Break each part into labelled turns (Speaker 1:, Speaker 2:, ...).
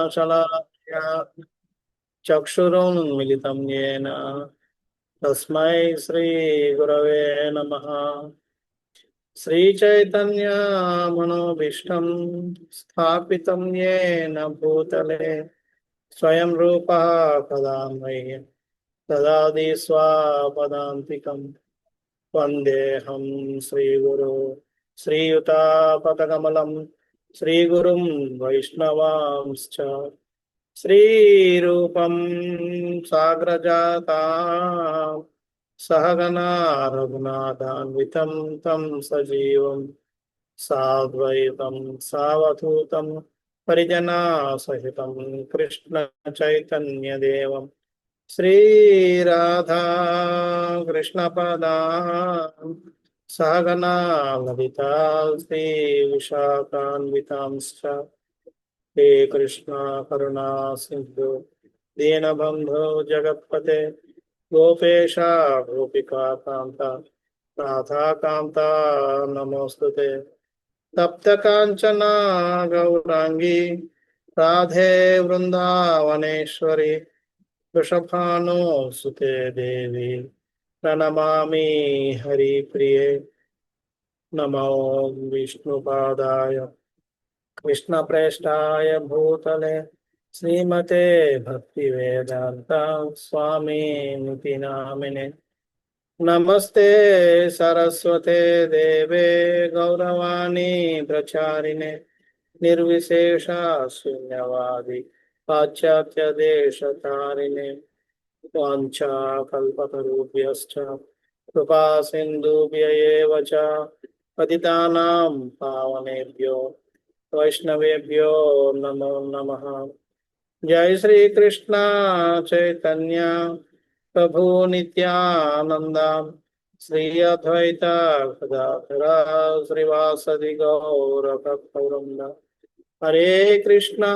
Speaker 1: शलाकया चक्षुरुन्मिलितं येन तस्मै श्रीगुरवे नमः। श्रीचैतन्यमनोभीष्टं स्थापितं येन भूतले स्वयं रूपः कदा मह्यं ददाति स्वापदान्तिकं। वन्देऽहं श्रीगुरो श्रीयुतापदकमलं श्रीगुरुं वैष्णवांश्च श्रीरूपं साग्रजाता सहगना रघुनाथान्वितं तं सजीवं साद्वैतं सावधूतं परिजनासहितं कृष्णचैतन्यदेवं श्रीराधा कृष्णपदा सहगना ललिता श्रीविशाखान्वितांश्च हे कृष्ण करुणा सिंधु दीनबंधु जगत्पते गोपेश गोपिका कांता राधा कांता नमोस्तुते तप्त कांचना गौरांगी राधे वृंदावनेश्वरी वृषभानुसुते देवी प्रणमामि हरिप्रिये। नमो विष्णुपादाय कृष्णप्रेष्ठाय भूतले श्रीमते भक्तिवेदांता स्वामिनिति नामिने। नमस्ते सरस्वते देवे गौरवाणी प्रचारिणे निर्विशेष शून्यवादी पाश्चात्य देशतारिणे। वाञ्छाकल्पतरुभ्यश्च कृपा सिन्धुभ्य एव च पतितानां पावनेभ्यो वैष्णवेभ्यो नमो नमः। जय श्री कृष्ण चैतन्य प्रभु नित्यानंद श्री अद्वैत गदाधर श्रीवासदि गौर भक्तवृंद। हरे कृष्णा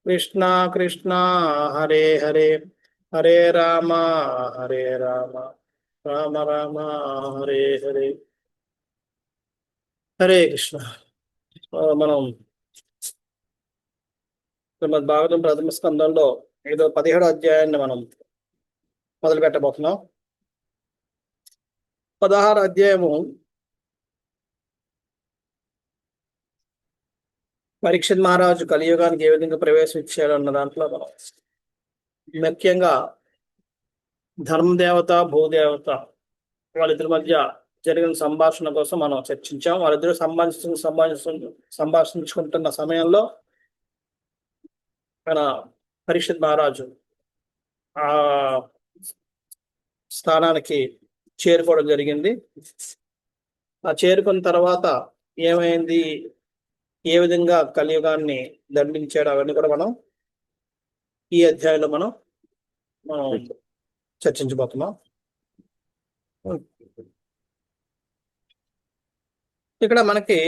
Speaker 1: कृष्णा कृष्णा हरे हरे हरे राम राम राम हरे हरे। हरे कृष्ण। మనం శ్రీమద్ భాగవతం ప్రథమ స్కందంలో 17వ అధ్యాయాన్ని మనం మొదలు పెట్టబోతున్నాం. 16వ అధ్యాయము పరీక్షిత్ మహారాజు కలియుగానికి ఏ విధంగా ప్రవేశించాడు అన్న దాంట్లో మనం ముఖ్యంగా ధర్మదేవత భూదేవత వాళ్ళిద్దరి మధ్య జరిగిన సంభాషణ కోసం మనం చర్చించాం. వాళ్ళిద్దరూ సంభాషించుకుంటున్న సమయంలో మన పరీక్షిత్ మహారాజు ఆ స్థానానికి చేరుకోవడం జరిగింది. ఆ చేరుకున్న తర్వాత ఏమైంది, ఏ విధంగా కలియుగాన్ని దండించాడు, అవన్నీ కూడా మనం ఈ అధ్యాయంలో మనం చర్చించబోతున్నాం. ఇక్కడ మనకి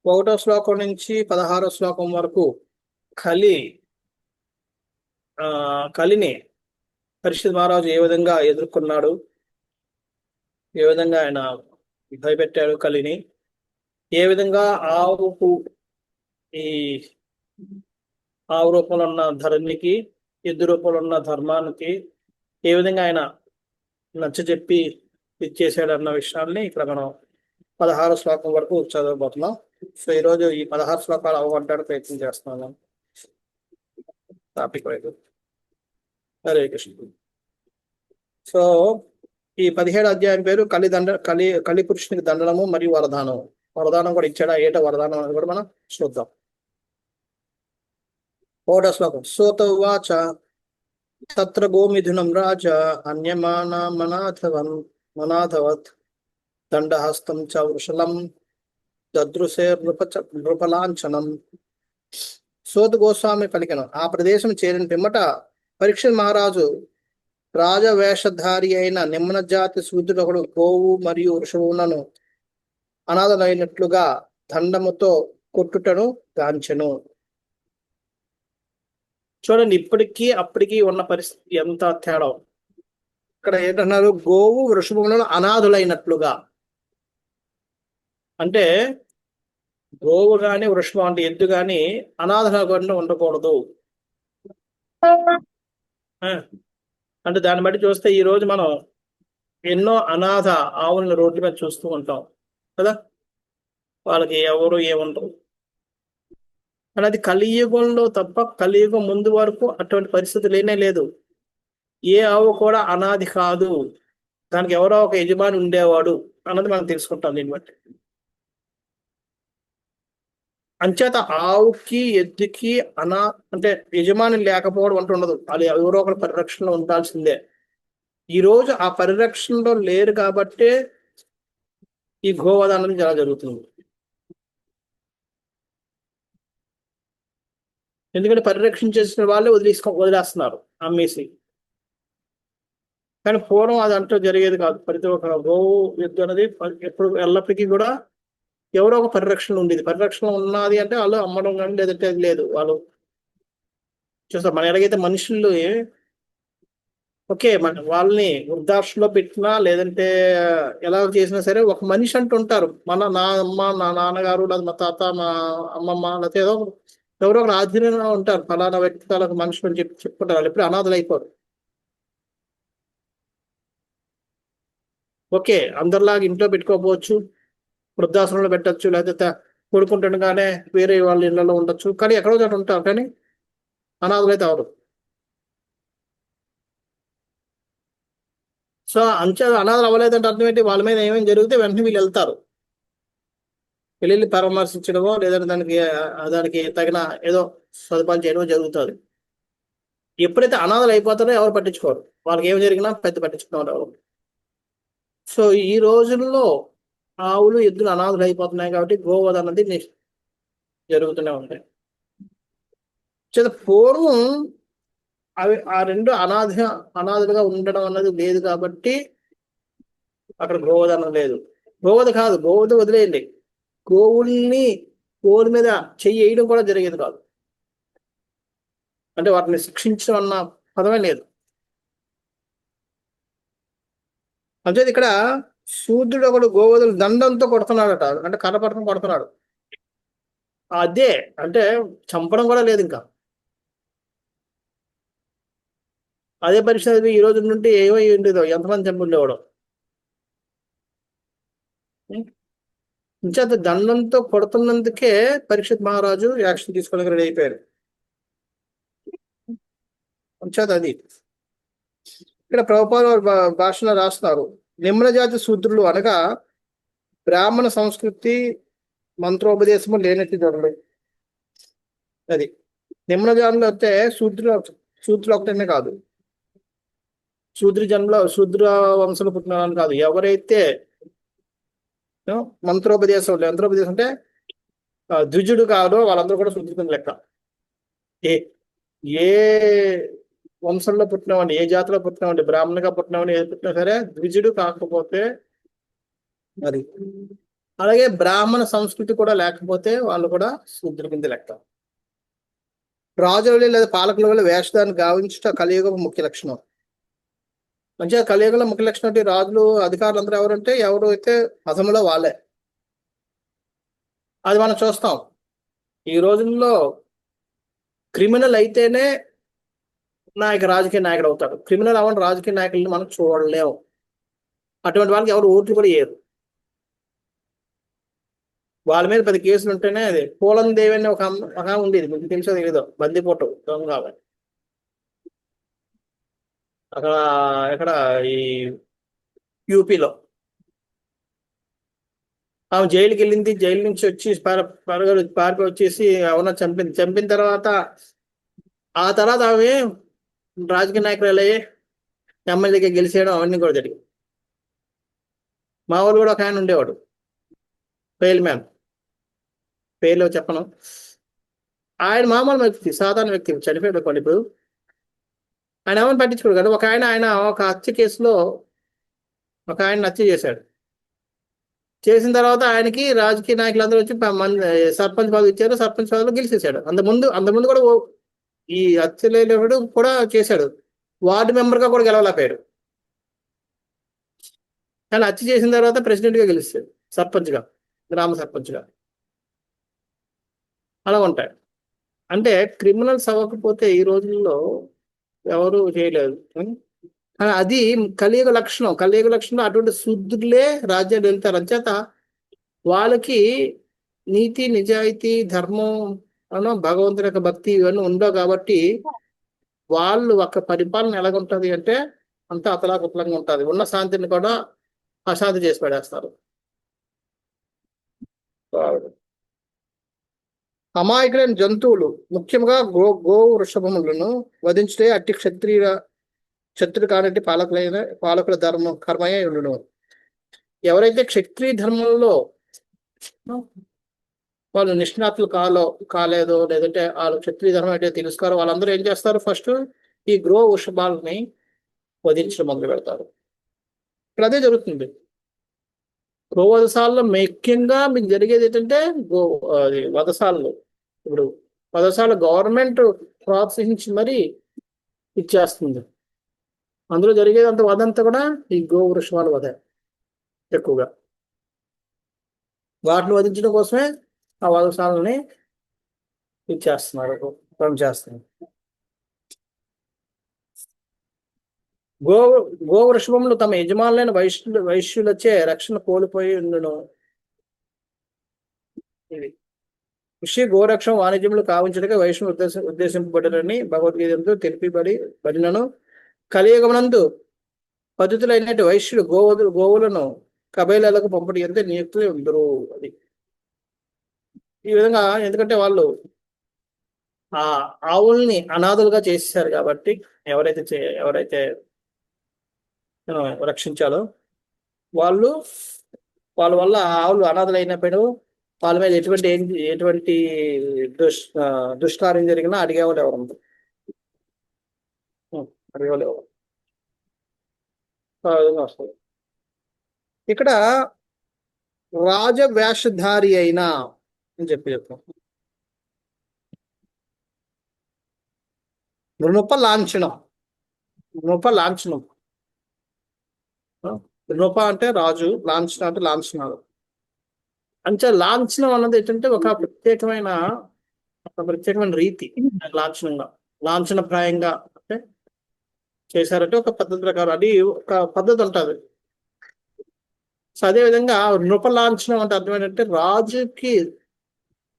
Speaker 1: 1వ శ్లోకం నుంచి 16వ శ్లోకం వరకు కలిని పరీక్షిత్ మహారాజు ఏ విధంగా ఎదుర్కొన్నాడు, ఏ విధంగా ఆయన భయపెట్టాడు కలిని, ఏ విధంగా ఆవు రూపంలో ఉన్న ధరణికి, ఎద్దు రూపంలో ఉన్న ధర్మానికి ఏ విధంగా ఆయన నచ్చజెప్పి ఇచ్చేసాడు అన్న విషయాన్ని ఇక్కడ మనం 16వ శ్లోకం వరకు చదవబోతున్నాం. సో ఈరోజు ఈ 16 శ్లోకాలు అవగొట్టడానికి ప్రయత్నం చేస్తున్నాను. టాపిక్ వైపు హరే కృష్ణ. సో ఈ 17వ అధ్యాయం పేరు కలి పురుషునికి దండనము మరియు వరదానం. వరదానం కూడా ఇచ్చాడా, ఏట వరదానం అని కూడా మనం చూద్దాం. 1వ శ్లోకం. సూత ఉవాచ తత్ర గోమిథునం రాజా మనాథవత్ దండహస్తం చ వృషలం దదృశే నృపలాంఛనం. సూత గోస్వామి పలికెను. ఆ ప్రదేశం చేరిన పిమ్మట పరీక్షిత్ మహారాజు రాజవేషధారి అయిన నిమ్న జాతి శూద్రుడొకడు గోవు మరియు వృషభములను అనాథలైనట్లుగా దండముతో కొట్టుటను గాంచెను. చూడండి, ఇప్పటికీ అప్పటికి ఉన్న పరిస్థితి ఎంత తేడా. ఇక్కడ ఏంటన్నారు, గోవు వృషభములను అనాథులైనట్లుగా. అంటే గోవు కానీ వృషభం అంటే ఎద్దు కానీ అనాథగా ఉండకూడదు. ఆ, అంటే దాన్ని బట్టి చూస్తే ఈ రోజు మనం ఎన్నో అనాథ ఆవులను రోడ్ల మీద చూస్తూ ఉంటాం కదా. వాళ్ళకి ఎవరు ఏముండరు. కానీ అది కలియుగంలో తప్ప కలియుగం ముందు వరకు అటువంటి పరిస్థితి లేనే లేదు. ఏ ఆవు కూడా అనాది కాదు, దానికి ఎవరో ఒక యజమాని ఉండేవాడు అన్నది మనం తెలుసుకుంటాం దీన్ని బట్టి. అంచేత ఆవుకి ఎద్దుకి అంటే యజమాని లేకపోవడం అంటూ ఉండదు, అది ఎవరో ఒకరి పరిరక్షణలో ఉండాల్సిందే. ఈ రోజు ఆ పరిరక్షణలో లేరు కాబట్టే ఈ గోవధ అన్నది చాలా జరుగుతుంది. ఎందుకంటే పరిరక్షణ చేసిన వాళ్ళే వదిలేస్తున్నారు అమ్మేసి. కానీ పూర్వం అది అంటూ జరిగేది కాదు. ప్రతి ఒక్క గోవు ఎద్దు అనేది ఎప్పుడు ఎల్లప్పటికీ కూడా ఎవరో ఒక పరిరక్షణ ఉండేది. పరిరక్షణ ఉన్నది అంటే వాళ్ళు అమ్మడం కానీ లేదంటే అది లేదు. వాళ్ళు చూస్తారు మన ఎలాగైతే మనుషులు ఓకే మన వాళ్ళని వృద్ధాశ్రమంలో పెట్టినా లేదంటే ఎలా చేసినా సరే ఒక మనిషి అంటూ ఉంటారు. నా అమ్మ, నా నాన్నగారు, లేదా మా తాత, మా అమ్మమ్మ, లేకపోతే ఎవరో ఒక ఆధీనంగా ఉంటారు. ఫలానా వ్యక్తి ఫలానా మనుషులు అని చెప్పుకుంటారు. వాళ్ళు ఎప్పుడు అనాథలు అయిపోరు. ఓకే అందరిలాగా ఇంట్లో పెట్టుకోకపోవచ్చు, వృద్ధాశ్రమంలో పెట్టచ్చు, లేకపోతే కొడుకుంటుండగానే వేరే వాళ్ళ ఇళ్లలో ఉండొచ్చు. కానీ ఎక్కడో చోట ఉంటారు, కానీ అనాథలు అయితే అవరు. సో అంచే అనాథలు అవ్వలేదంటే అర్థం ఏంటి, వాళ్ళ మీద ఏమేమి జరిగితే వెంటనే వీళ్ళు వెళ్తారు. వెళ్ళి పరామర్శించడమో లేదంటే దానికి తగిన ఏదో సదుపాయం చేయడమో జరుగుతుంది. ఎప్పుడైతే అనాథలు అయిపోతారో ఎవరు పట్టించుకోరు, వాళ్ళకి ఏమి జరిగినా పెద్ద పట్టించుకున్నారు ఎవరు. సో ఈ రోజుల్లో ఆవులు ఎద్దులు అనాథలు అయిపోతున్నాయి కాబట్టి గోవధ అన్నది జరుగుతూనే ఉంటాయి. పూర్వం అవి ఆ రెండు అనాథలుగా ఉండడం అన్నది లేదు కాబట్టి అక్కడ గోవధ అన్నది లేదు. గోవధ కాదు, గోవధ వదిలేయండి, గోవుల్ని గోవుల మీద చెయ్యి వేయడం కూడా జరిగేది కాదు. అంటే వాటిని శిక్షించడం అన్న పదమే లేదు. అంటే ఇక్కడ శూద్రుడు ఒకడు గోవధులు దండంతో కొడుతున్నాడట, అంటే కర్రపడటం కొడుతున్నాడు. అదే అంటే చంపడం కూడా లేదు ఇంకా. అదే పరిస్థితి ఈ రోజు నుండి ఏమై ఉండేదో, ఎంతమంది చంపి ఉండేవాడు. ఇంచేత దండంతో కొడుతున్నందుకే పరీక్షిత్ మహారాజు యాక్షన్ తీసుకోవడానికి రెడీ అయిపోయారు. అంచేత అది ఇక్కడ ప్రభుపాద భాషలో రాస్తున్నారు. నిమ్నజాతి శూద్రులు అనగా బ్రాహ్మణ సంస్కృతి మంత్రోపదేశము లేనట్టు దొరలు. అది నిమ్నజాతులు అయితే శూద్రులు ఒకటనే కాదు, శూద్ర వంశంలో పుట్టిన కాదు, ఎవరైతే మంత్రోపదేశం అంటే ద్విజుడు కాదో వాళ్ళందరూ కూడా శూద్రుల కింద లెక్క. ఏ వంశంలో పుట్టినవాడిని, ఏ జాతిలో పుట్టినవాడిని, బ్రాహ్మణుగా పుట్టినవాడిని ఏది పుట్టినా సరే ద్విజుడు కాకపోతే అది. అలాగే బ్రాహ్మణ సంస్కృతి కూడా లేకపోతే వాళ్ళు కూడా శూద్రుల కింద లెక్క. రాజుల లేదా పాలకుల వల్ల వేషధాన్ని గావించుట కలియుగ ముఖ్య లక్షణం. మంచిగా కలియుగంలో ముఖ్య లక్షణం అంటే రాజులు అధికారులు అందరూ ఎవరంటే ఎవరు అయితే అసములో వాళ్ళే. అది మనం చూస్తాం. ఈ రోజుల్లో క్రిమినల్ అయితేనే రాజకీయ నాయకుడు అవుతాడు. క్రిమినల్ అవ్వని రాజకీయ నాయకులను మనం చూడలేము. అటువంటి వాళ్ళకి ఎవరు ఓట్లు కూడా వేయరు. వాళ్ళ మీద 10 కేసులు ఉంటేనే అది. పూలం దేవి అని ఒక ఉండేది, మీకు తెలుసో తెలీదో, బందిపోటు దొంగ కావాలి అక్కడ ఎక్కడ ఈ యూపీలో. ఆమె జైలుకి వెళ్ళింది, జైలు నుంచి వచ్చి పారిపోయి వచ్చేసి అవునా చంపిన తర్వాత ఆ తర్వాత ఆమె రాజకీయ నాయకులు అయ్యి ఎమ్మెల్యేగా గెలిచేయడం అవన్నీ కూడా జరిగింది. మా వాళ్ళు కూడా ఒక ఆయన ఉండేవాడు, ఫెయిల్ మ్యాన్, పేర్లో చెప్పను. ఆయన మామూలు వ్యక్తి, సాధారణ వ్యక్తి, చనిపోయాడు కొన్ని. ఇప్పుడు ఆయన ఏమని పట్టించుకోడు కదా. ఆయన ఒక హత్య కేసులో ఒక ఆయన హత్య చేశాడు. చేసిన తర్వాత ఆయనకి రాజకీయ నాయకులందరూ వచ్చి సర్పంచ్ పదవి ఇచ్చారు. సర్పంచ్ పదవిలో గెలిచేశాడు. అంతకుముందు కూడా ఈ హత్య లేనివాడు కూడా చేశాడు. వార్డు మెంబర్గా కూడా గెలవలేకపోయాడు. కానీ హత్య చేసిన తర్వాత ప్రెసిడెంట్గా గెలిచాడు, సర్పంచ్గా, గ్రామ సర్పంచ్గా. అలా ఉంటాయి. అంటే క్రిమినల్స్ అవ్వకపోతే ఈ రోజుల్లో ఎవరు చేయలేదు. కానీ అది కలియుగ లక్షణం. కలియుగ లక్షణం అటువంటి శూద్రులే రాజ్యాలు వెళ్తారు. అంచేత వాళ్ళకి నీతి, నిజాయితీ, ధర్మం అను భగవంతుని యొక్క భక్తి ఇవన్నీ ఉండవు కాబట్టి వాళ్ళు ఒక పరిపాలన ఎలాగుంటది అంటే అంతా అతలాకుతలంగా ఉంటుంది. ఉన్న శాంతిని కూడా అశాంతి చేసి పడేస్తారు. అమాయకులైన జంతువులు ముఖ్యంగా గో వృషభములను వధించే అట్టి క్షత్రుడు కానట్టి పాలకుల ధర్మం కర్మయ్య ఉండును. ఎవరైతే క్షత్రియ ధర్మంలో వాళ్ళు నిష్ణాతులు కాలేదో, లేదంటే వాళ్ళు క్షత్రియ ధర్మం అయితే తెలుసుకోరో వాళ్ళందరూ ఏం చేస్తారు? ఫస్ట్ ఈ వృషభాలని వధించడం మొదలు పెడతారు. ఇక్కడ అదే జరుగుతుంది. వధశాలలో ముఖ్యంగా మీకు జరిగేది ఏంటంటే వధశాలలో ఇప్పుడు వధశాల గవర్నమెంట్ ప్రోత్సహించి మరీ ఇచ్చేస్తుంది. అందులో జరిగేది అంత వదంతా కూడా ఈ వృషభాల వధ ఎక్కువగా. వాటిని వధించడం కోసమే ఆ వధశాలని ఇచ్చేస్తున్నారు, చేస్తున్నారు. గోవృషభములు తమ యజమానులైన వైశ్యులచే రక్షణ కోల్పోయి ఉండును. ఇది గోరక్షం వాణిజ్యములు కావించడానికి వైష్ణవ ఉద్దేశింపబడినని భగవద్గీతతో తెలిపిబడినను కలియుగమునందు పద్ధతులైనటువంటి వైశ్యులు గోవులను కబైలాలకు పంపడి ఎంత నియుక్తులు ఉండరు. అది ఈ విధంగా, ఎందుకంటే వాళ్ళు ఆ ఆవుల్ని అనాథులుగా చేసేసారు కాబట్టి ఎవరైతే రక్షించాలో వాళ్ళ వల్ల ఆవులు అనాథలు అయినప్పుడు వాళ్ళ మీద ఎటువంటి దుష్కార్యం జరిగినా అడిగేవాళ్ళు ఎవరు వస్తుంది. ఇక్కడ రాజవేషధారి అయినా అని చెప్తాం. నృప లాంఛనం నృప అంటే రాజు, లాంఛనం అంటే లాంఛనాలు. అంటే లాంఛనం అన్నది ఏంటంటే ఒక ప్రత్యేకమైన రీతి. లాంఛనప్రాయంగా అంటే చేశారంటే ఒక పద్ధతి ప్రకారం అది ఒక పద్ధతి ఉంటుంది. సో అదేవిధంగా నృపలాంఛనం అంటే అర్థం ఏంటంటే రాజుకి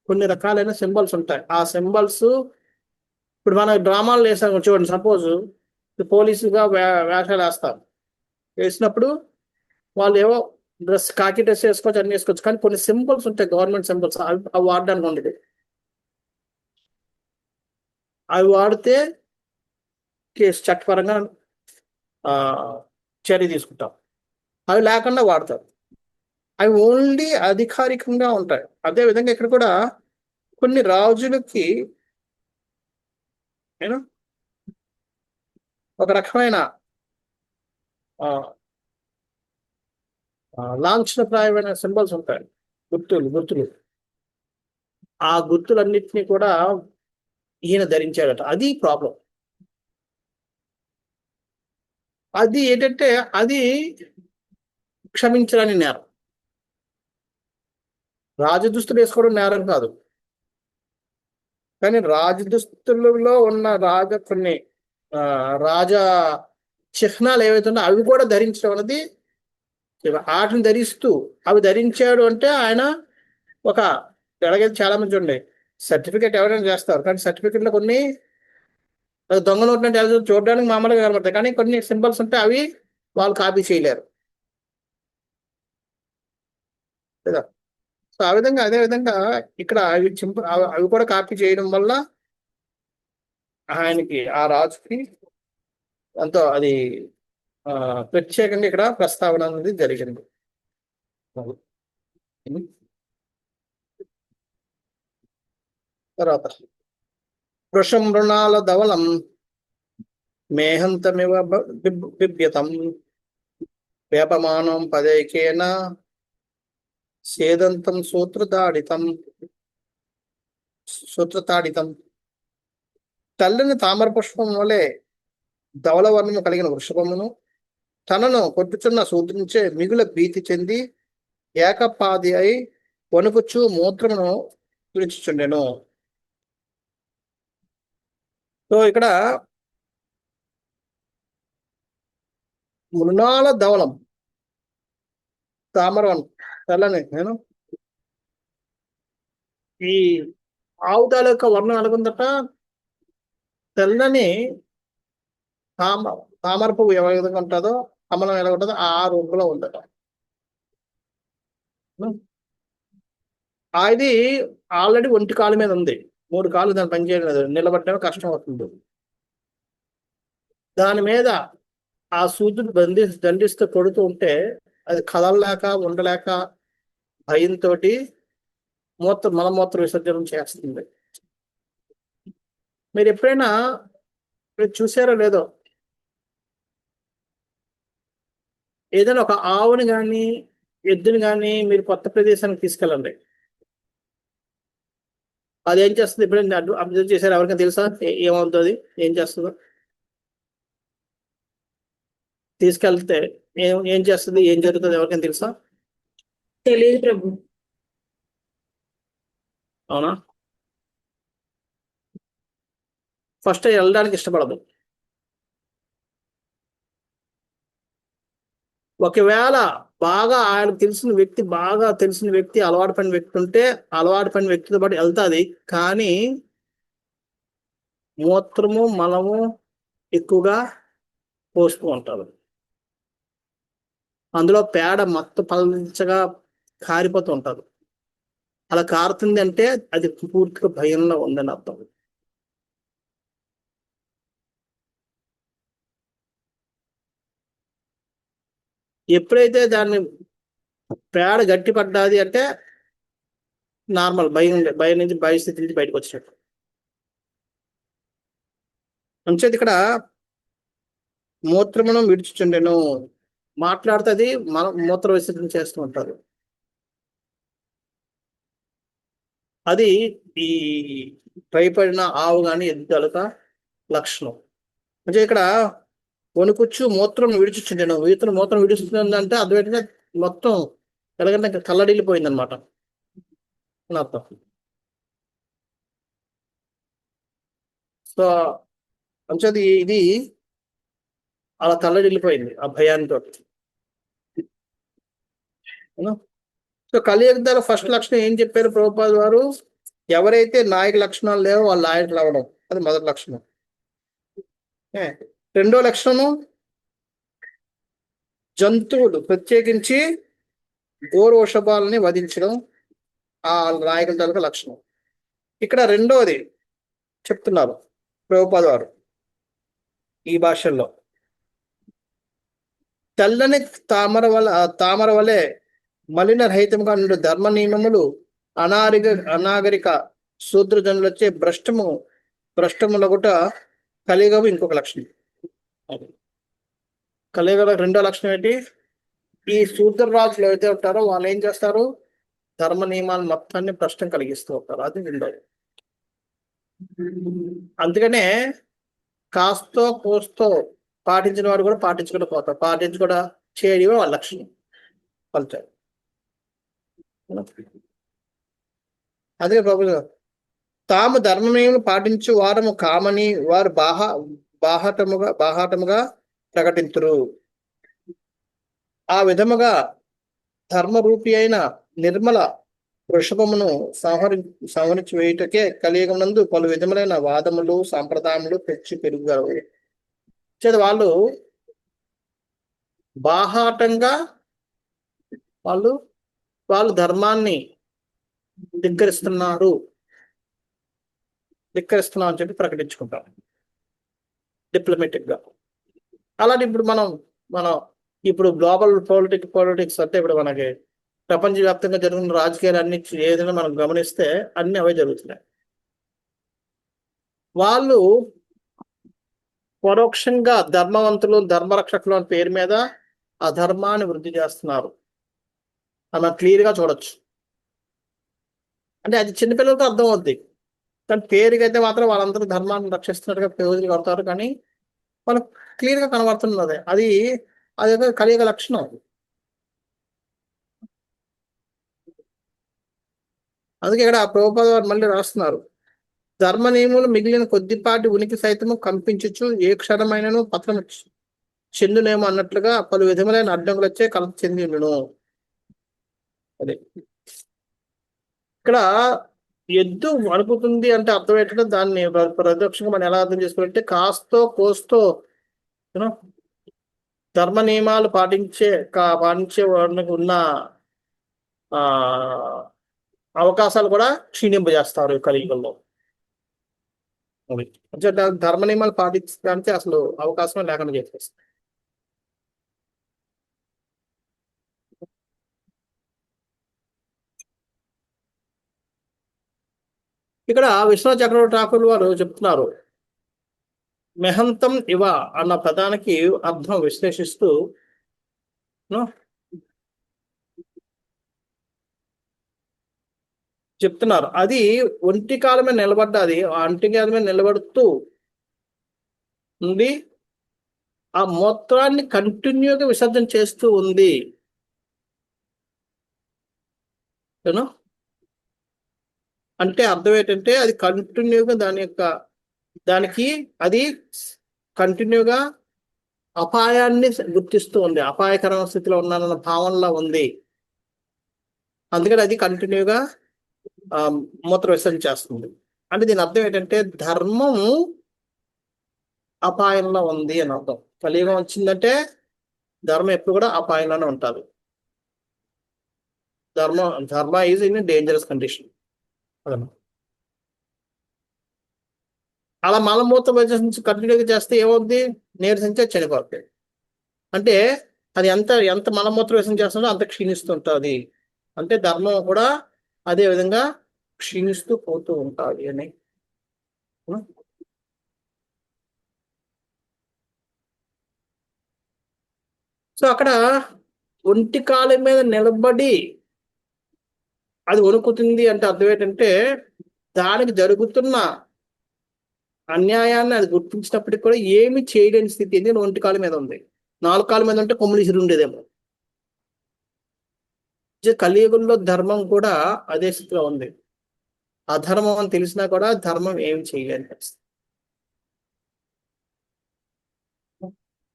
Speaker 1: కొన్ని రకాలైన సింబల్స్ ఉంటాయి. ఆ సింబల్స్ ఇప్పుడు మన డ్రామాలు వేసాం చూడండి. సపోజ్ పోలీసుగా వేషాలు వేసినప్పుడు వాళ్ళు ఏవో కాకి డ్రెస్ వేసుకోవచ్చు, అన్ని వేసుకోవచ్చు. కానీ కొన్ని సింబల్స్ ఉంటాయి, గవర్నమెంట్ సింబల్స్, అవి వాడడానికి ఉండదు. అవి వాడితే కేసు చట్టపరంగా చర్య తీసుకుంటాం. అవి లేకుండా వాడతారు. అవి ఓన్లీ అధికారికంగా ఉంటాయి. అదేవిధంగా ఇక్కడ కూడా కొన్ని రాజులకి ఒక రకమైన లాంఛనప్రాయమైన సింబల్స్ ఉంటాయి, గుర్తులు. ఆ గుర్తులన్నిటినీ కూడా ఈయన ధరించాడట. అది ప్రాబ్లం. అది ఏంటంటే అది క్షమించడానికి నేరం. రాజదుస్తులు వేసుకోవడం నేరం కాదు, కానీ రాజదుస్తులలో ఉన్న కొన్ని రాజ చిహ్నాలు ఏవైతే ఉన్నాయో అవి కూడా ధరించడం అనేది, వాటిని ధరిస్తూ అవి ధరించాడు అంటే ఆయన ఒక ఎలాగైతే చాలా మంది చూడండి సర్టిఫికేట్ ఎవరైనా చేస్తారు, కానీ సర్టిఫికేట్లో కొన్ని దొంగ నోట్లు చూడడానికి మామూలుగా కనబడతాయి, కానీ కొన్ని సింబల్స్ ఉంటాయి, అవి వాళ్ళు కాపీ చేయలేరు కదా. సో ఆ విధంగా అదేవిధంగా ఇక్కడ అవి కూడా కాపీ చేయడం వల్ల ఆయనకి, ఆ రాజుకి ఎంతో అది ప్రత్యేకంగా ఇక్కడ ప్రస్తావన అనేది జరిగింది. తర్వాత వృషం మృణాల ధవలం మేహంతమివ బిభ్యతం వేపమానం పదైకేన సేదంతం సూత్రతాడితం. తల్లిని తామర పుష్పం వలె ధవలవర్ణము కలిగిన వృషభమును తనను కొట్టుచున్న సూత్రించే మిగుల భీతి చెంది ఏకపాది అయి వణుకుచు మూత్రమును విడిచుచుండెను. సో ఇక్కడ మృణాల ధవలం తామరవనం తెల్లని నేను ఈ ఆవు తాలూకా వర్ణం ఎలాగుందట, తెల్లని తామర పువ్వు ఏ విధంగా ఉంటుందో, కమలం ఎలా ఉంటుందో ఆ రూపంలో ఉందట. అది ఆల్రెడీ ఒంటి కాలు మీద ఉంది, 3 కాళ్ళు దాన్ని పనిచేయలేదు, నిలబడటమే కష్టం అవుతుంది. దాని మీద ఆ సూర్యుడు దండిస్తూ కొడుతూ ఉంటే అది కదలలేక ఉండలేక భయంతో మలమూత్ర విసర్జనం చేస్తుంది. మీరు ఎప్పుడైనా చూసారో లేదో, ఏదైనా ఒక ఆవుని కానీ ఎద్దుని కానీ మీరు కొత్త ప్రదేశానికి తీసుకెళ్ళండి, అది ఏం చేస్తుంది ఎప్పుడైనా అబ్జర్వ్ చేశారు? ఎవరికైనా తెలుసా ఏమవుతుంది, ఏం చేస్తుందో? తీసుకెళ్తే ఏం చేస్తుంది, ఏం జరుగుతుంది, ఎవరికైనా తెలుసా?
Speaker 2: తెలియదు ప్రభు.
Speaker 1: అవునా? ఫస్ట్ వెళ్ళడానికి ఇష్టపడదు. ఒకవేళ బాగా ఆయనకు తెలిసిన వ్యక్తి అలవాటు పడిన వ్యక్తి ఉంటే అలవాటు పడిన వ్యక్తితో పాటు వెళ్తాది, కానీ మూత్రము మలము ఎక్కువగా పోస్తూ ఉంటారు. అందులో పేడ మొత్తం పల్చగా కారిపోతూ ఉంటారు. అలా కారుతుంది అంటే అది పూర్తిగా భయంలో ఉందని అర్థం. ఎప్పుడైతే దాన్ని పేడ గట్టి పడ్డాది అంటే నార్మల్ భయం నుంచి భయస్థితి నుంచి బయటకు వచ్చినట్టు. అంచేది ఇక్కడ మూత్రమును విడిచుచుండెను, మాట్లాడుతుంది, మూత్ర విసర్జన చేస్తూ ఉంటారు. అది ఈ భయపడిన ఆవు కానీ ఎద్దులక లక్షణం. అంటే ఇక్కడ వణుకుచ్చు మూత్రం విడిచుచుండెను, ఇతను మూత్రం విడుస్తుందంటే అర్థం మొత్తం ఎలాగంటే కల్లడిల్లిపోయింది అనమాట అర్థం. సో అంచేది ఇది అలా తల్లడిల్లిపోయింది ఆ భయానితో. సో కలియుగ ఫస్ట్ లక్షణం ఏం చెప్పారు ప్రభుపాద వారు? ఎవరైతే నాయక లక్షణాలు లేవో వాళ్ళు నాయకులు అవ్వడం, అది మొదటి లక్షణం. రెండో లక్షణము జంతువులు ప్రత్యేకించి గోరు వృషభాలని వధించడం, ఆ నాయకుల తాలూకా లక్షణం. ఇక్కడ రెండోది చెప్తున్నారు ప్రభుపాద వారు ఈ భాషల్లో, తెల్లని తామర వలె మలిన రహితంగా నుండి ధర్మ నియమములు అనాగరిక శూద్రజనులచే భ్రష్టములగుట కలియుగము ఇంకొక లక్షణం. కలియుగ రెండో లక్షణం ఏంటి? ఈ శూద్ర రాజులు ఎవరైతే ఉంటారో వాళ్ళు ఏం చేస్తారు? ధర్మ నియమాలు మొత్తాన్ని భ్రష్టం కలిగిస్తూ ఉంటారు, అది రెండోది. అందుకనే కాస్తో కోస్తో పాటించిన వాడు కూడా పాటించుకుంటూ పోతారు, పాటించుకుండా చేయడం వాళ్ళ లక్షణం ఫలితాలు. అదే ప్రభు, తాము ధర్మమేమి పాటించు వారము కామని వారు బాహాటముగా ప్రకటింతురు. ఆ విధముగా ధర్మరూపి అయిన నిర్మల వృషభమును సంహరించి వేయుటకే కలియుగమునందు పలు విధములైన వాదములు సాంప్రదాయములు పెంచి పెరుగుగలవు. వాళ్ళు బాహాటంగా వాళ్ళు ధర్మాన్ని ధిక్కరిస్తున్నాం అని చెప్పి ప్రకటించుకుంటాం డిప్లొమాటిక్ గా. అలాంటి ఇప్పుడు మనం ఇప్పుడు గ్లోబల్ పాలిటిక్స్ అంటే ఇప్పుడు మనకి ప్రపంచవ్యాప్తంగా జరుగుతున్న రాజకీయాలు అన్ని ఏదైనా మనం గమనిస్తే అన్ని అవే జరుగుతున్నాయి. వాళ్ళు పరోక్షంగా ధర్మవంతులు ధర్మరక్షకులు అనే పేరు మీద ఆ ధర్మాన్ని వృద్ధి చేస్తున్నారు అని మనం క్లియర్గా చూడొచ్చు. అంటే అది చిన్నపిల్లలతో అర్థం అవుద్ది, కానీ పేరుకైతే మాత్రం వాళ్ళందరూ ధర్మాన్ని రక్షిస్తున్నట్టుగా పేరు కడతారు, కానీ వాళ్ళకి క్లియర్గా కనబడుతున్నది. అది కలియుగ లక్షణం. అందుకే ఇక్కడ ప్రభుపాద వారు మళ్ళీ రాస్తున్నారు, ధర్మ నియములు మిగిలిన కొద్దిపాటి ఉనికి సైతము కంపించుచు ఏ క్షణమైనను పత్రం చెందునేమో అన్నట్లుగా పలు విధములైన అడ్డంకులు వచ్చే కలత చెంది ఉండును. అదే ఇక్కడ ఎద్దు వణుకుతుంది అంటే అర్థం ఏంటంటే దాన్ని ప్రదక్షిణగా మనం ఎలా అర్థం చేసుకోవాలంటే కాస్తో కోస్తో యూనో ధర్మ నియమాలు పాటించే వాళ్ళకి ఉన్న ఆ అవకాశాలు కూడా క్షీణింపజేస్తారు ఈ కలియుగంలో. అది అంటే ధర్మ నియమాలు పాటించడానికి అసలు అవకాశం లేకుండా చేసేస్తారు. ఇక్కడ విశ్వనాథ చక్రవర్తి ఠాకూర్ వారు చెప్తున్నారు, మెహంతం ఇవ అన్న పదానికి అర్థం విశ్లేషిస్తూ చెప్తున్నారు, అది ఒంటి కాలమే నిలబడ్డది, ఆ ఒంటి కాలమే నిలబడుతూ ఉండి ఆ మూత్రాన్ని కంటిన్యూగా విసర్జన చేస్తూ ఉంది. అంటే అర్థం ఏంటంటే అది కంటిన్యూగా దానికి అది కంటిన్యూగా అపాయాన్ని గుర్తిస్తూ ఉంది, అపాయకరమైన స్థితిలో ఉన్నానన్న భావనలో ఉంది. అందుకని అది కంటిన్యూగా మూత్ర విసర్జన చేస్తుంది. అంటే దీని అర్థం ఏంటంటే ధర్మము అపాయంలో ఉంది అని అర్థం. కలియుగం వచ్చిందంటే ధర్మం ఎప్పుడు కూడా అపాయంలోనే ఉంటుంది. ధర్మ ఈజ్ ఇన్ డేంజరస్ కండిషన్. అలా మలమూత్ర విసర్జన కంటిన్యూగా చేస్తే ఏమవుద్ది, నీరసించే చనిపోతుంది. అంటే అది ఎంత మలమూత్ర విసర్జన చేస్తుందో అంత క్షీణిస్తుంటుంది. అంటే ధర్మం కూడా అదే విధంగా క్షీణిస్తూ పోతూ ఉంటుంది అని. సో అక్కడ ఒంటి కాలం మీద నిలబడి అది వణుకుతుంది అంటే అర్థం ఏంటంటే దానికి జరుగుతున్న అన్యాయాన్ని అది గుర్తించినప్పటికీ కూడా ఏమి చేయలేని స్థితి. ఎందుకంటే ఒంటి కాలం మీద ఉంది, 4 కాళ్ళ మీద ఉంటే కొమ్ములు ఇసిరి ఉండేదేమో. కలియుగంలో ధర్మం కూడా అదే స్థితిలో ఉంది. అధర్మం అని తెలిసినా కూడా ధర్మం ఏమి చేయలేని పరిస్థితి.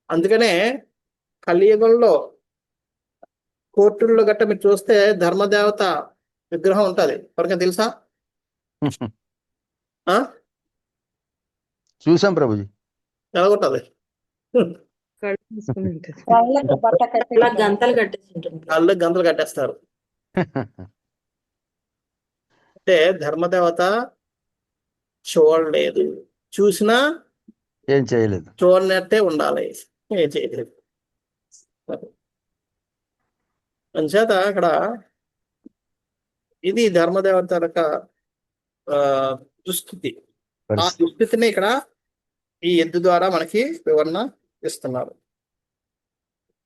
Speaker 1: అందుకనే కలియుగంలో కోర్టుల్లో గట్ట మీరు చూస్తే ధర్మదేవత విగ్రహం ఉంటుంది. ఎవరికైనా తెలుసా?
Speaker 3: చూసాం ప్రభుజీ.
Speaker 1: ఎలాగుంటది?
Speaker 2: గంతలు కట్టేసి ఉంటుంది.
Speaker 1: కళ్ళకి గంతలు కట్టేస్తారు. అంటే ధర్మదేవత చూడలేదు, చూసినా
Speaker 3: ఏం చేయలేదు,
Speaker 1: చూడనట్టే ఉండాలి, ఏం చేయలేదు. అంచేత అక్కడ ఇది ధర్మదేవత యొక్క దుస్థితి. ఆ దుస్థితిని ఇక్కడ ఈ ఎద్దు ద్వారా మనకి వివరణ ఇస్తున్నారు.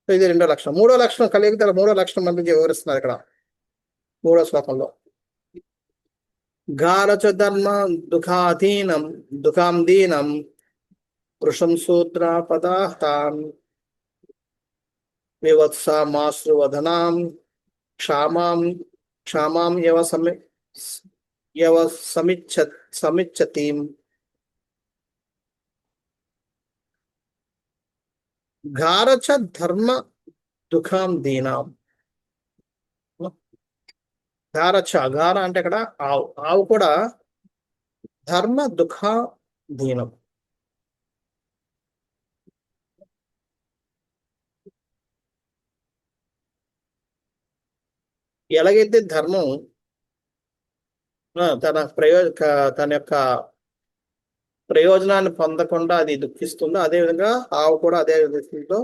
Speaker 1: ఇది 2వ లక్షణం. 3వ లక్షణం కలియుగ 3వ లక్షణం మనకి వివరిస్తున్నారు ఇక్కడ 3వ శ్లోకంలో. గారచ ధర్మ దుఃఖాం దీనం వృషం శూద్ర పదార్థాన్ వివత్సమాశ్రువదనాం క్షామాం యవ సమిచ్చతీం. గారచ ధర్మ దుఃఖాం దీనాం. గార అంటే అక్కడ ఆవు కూడా ధర్మ దుఃఖ దీనం. ఎలాగైతే ధర్మం తన యొక్క ప్రయోజనాన్ని పొందకుండా అది దుఃఖిస్తుందో అదేవిధంగా ఆవు కూడా అదే దుఃఖంతో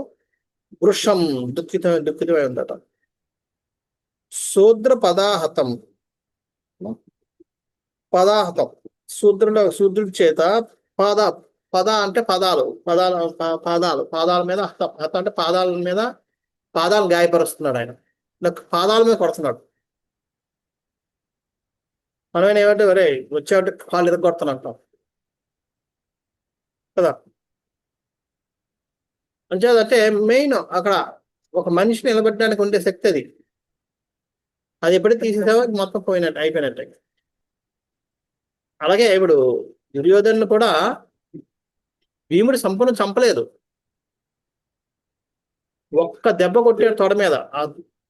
Speaker 1: వృషం దుఃఖితమై ఉందట. శూద్ర పదాహతం శూద్రుడి చేత పద అంటే పాదాల మీద హత అంటే పాదాలు గాయపరుస్తున్నాడు ఆయన. నాకు పాదాల మీద కొడుతున్నాడు. మనమేనా ఏమంటే వరే వచ్చేవాటి కాళ్ళు ఎరగొడతాను అంటాం కదా. అంటే మెయిన్ అక్కడ ఒక మనిషిని నిలబెట్టడానికి ఉండే శక్తి అది. అది ఎప్పుడైతే తీసేసావో మొత్తం అయిపోయినట్టే. అలాగే ఇప్పుడు దుర్యోధను కూడా భీముడు సంపూర్ణ చంపలేదు, ఒక్క దెబ్బ కొట్టాడు తొడ మీద. ఆ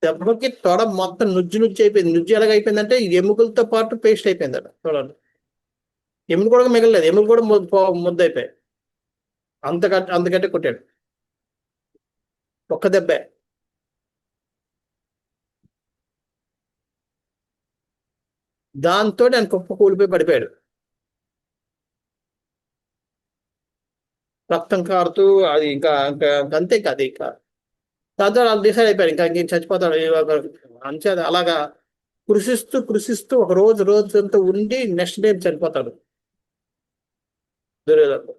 Speaker 1: దెబ్బకి తొడ మొత్తం నుజ్జు నుజ్జు అయిపోయింది. నుజ్జు ఎలాగైపోయిందంటే ఈ ఎముకలతో పాటు పేస్ట్ అయిపోయింది అట చూడండి. ఎముకలు కూడా మిగలలేదు, ఎముకలు కూడా ముద్ద అయిపోయాయి. అంత గట్టి కొట్టాడు ఒక్క దెబ్బే. దాంతో ఆయన కుప్ప కూలిపోయి పడిపోయాడు, రక్తం కారుతూ. అది ఇంకా ఇంకా అంతే కాదు ఇంకా. దాంతో వాళ్ళు డిసైడ్ అయిపోయారు ఇంకా ఇంక చచ్చిపోతాడు అంతే. అలాగా కృషిస్తూ కృషిస్తూ ఒక రోజంతా ఉండి నెక్స్ట్ డే చనిపోతాడు దుర్యోధనుడు.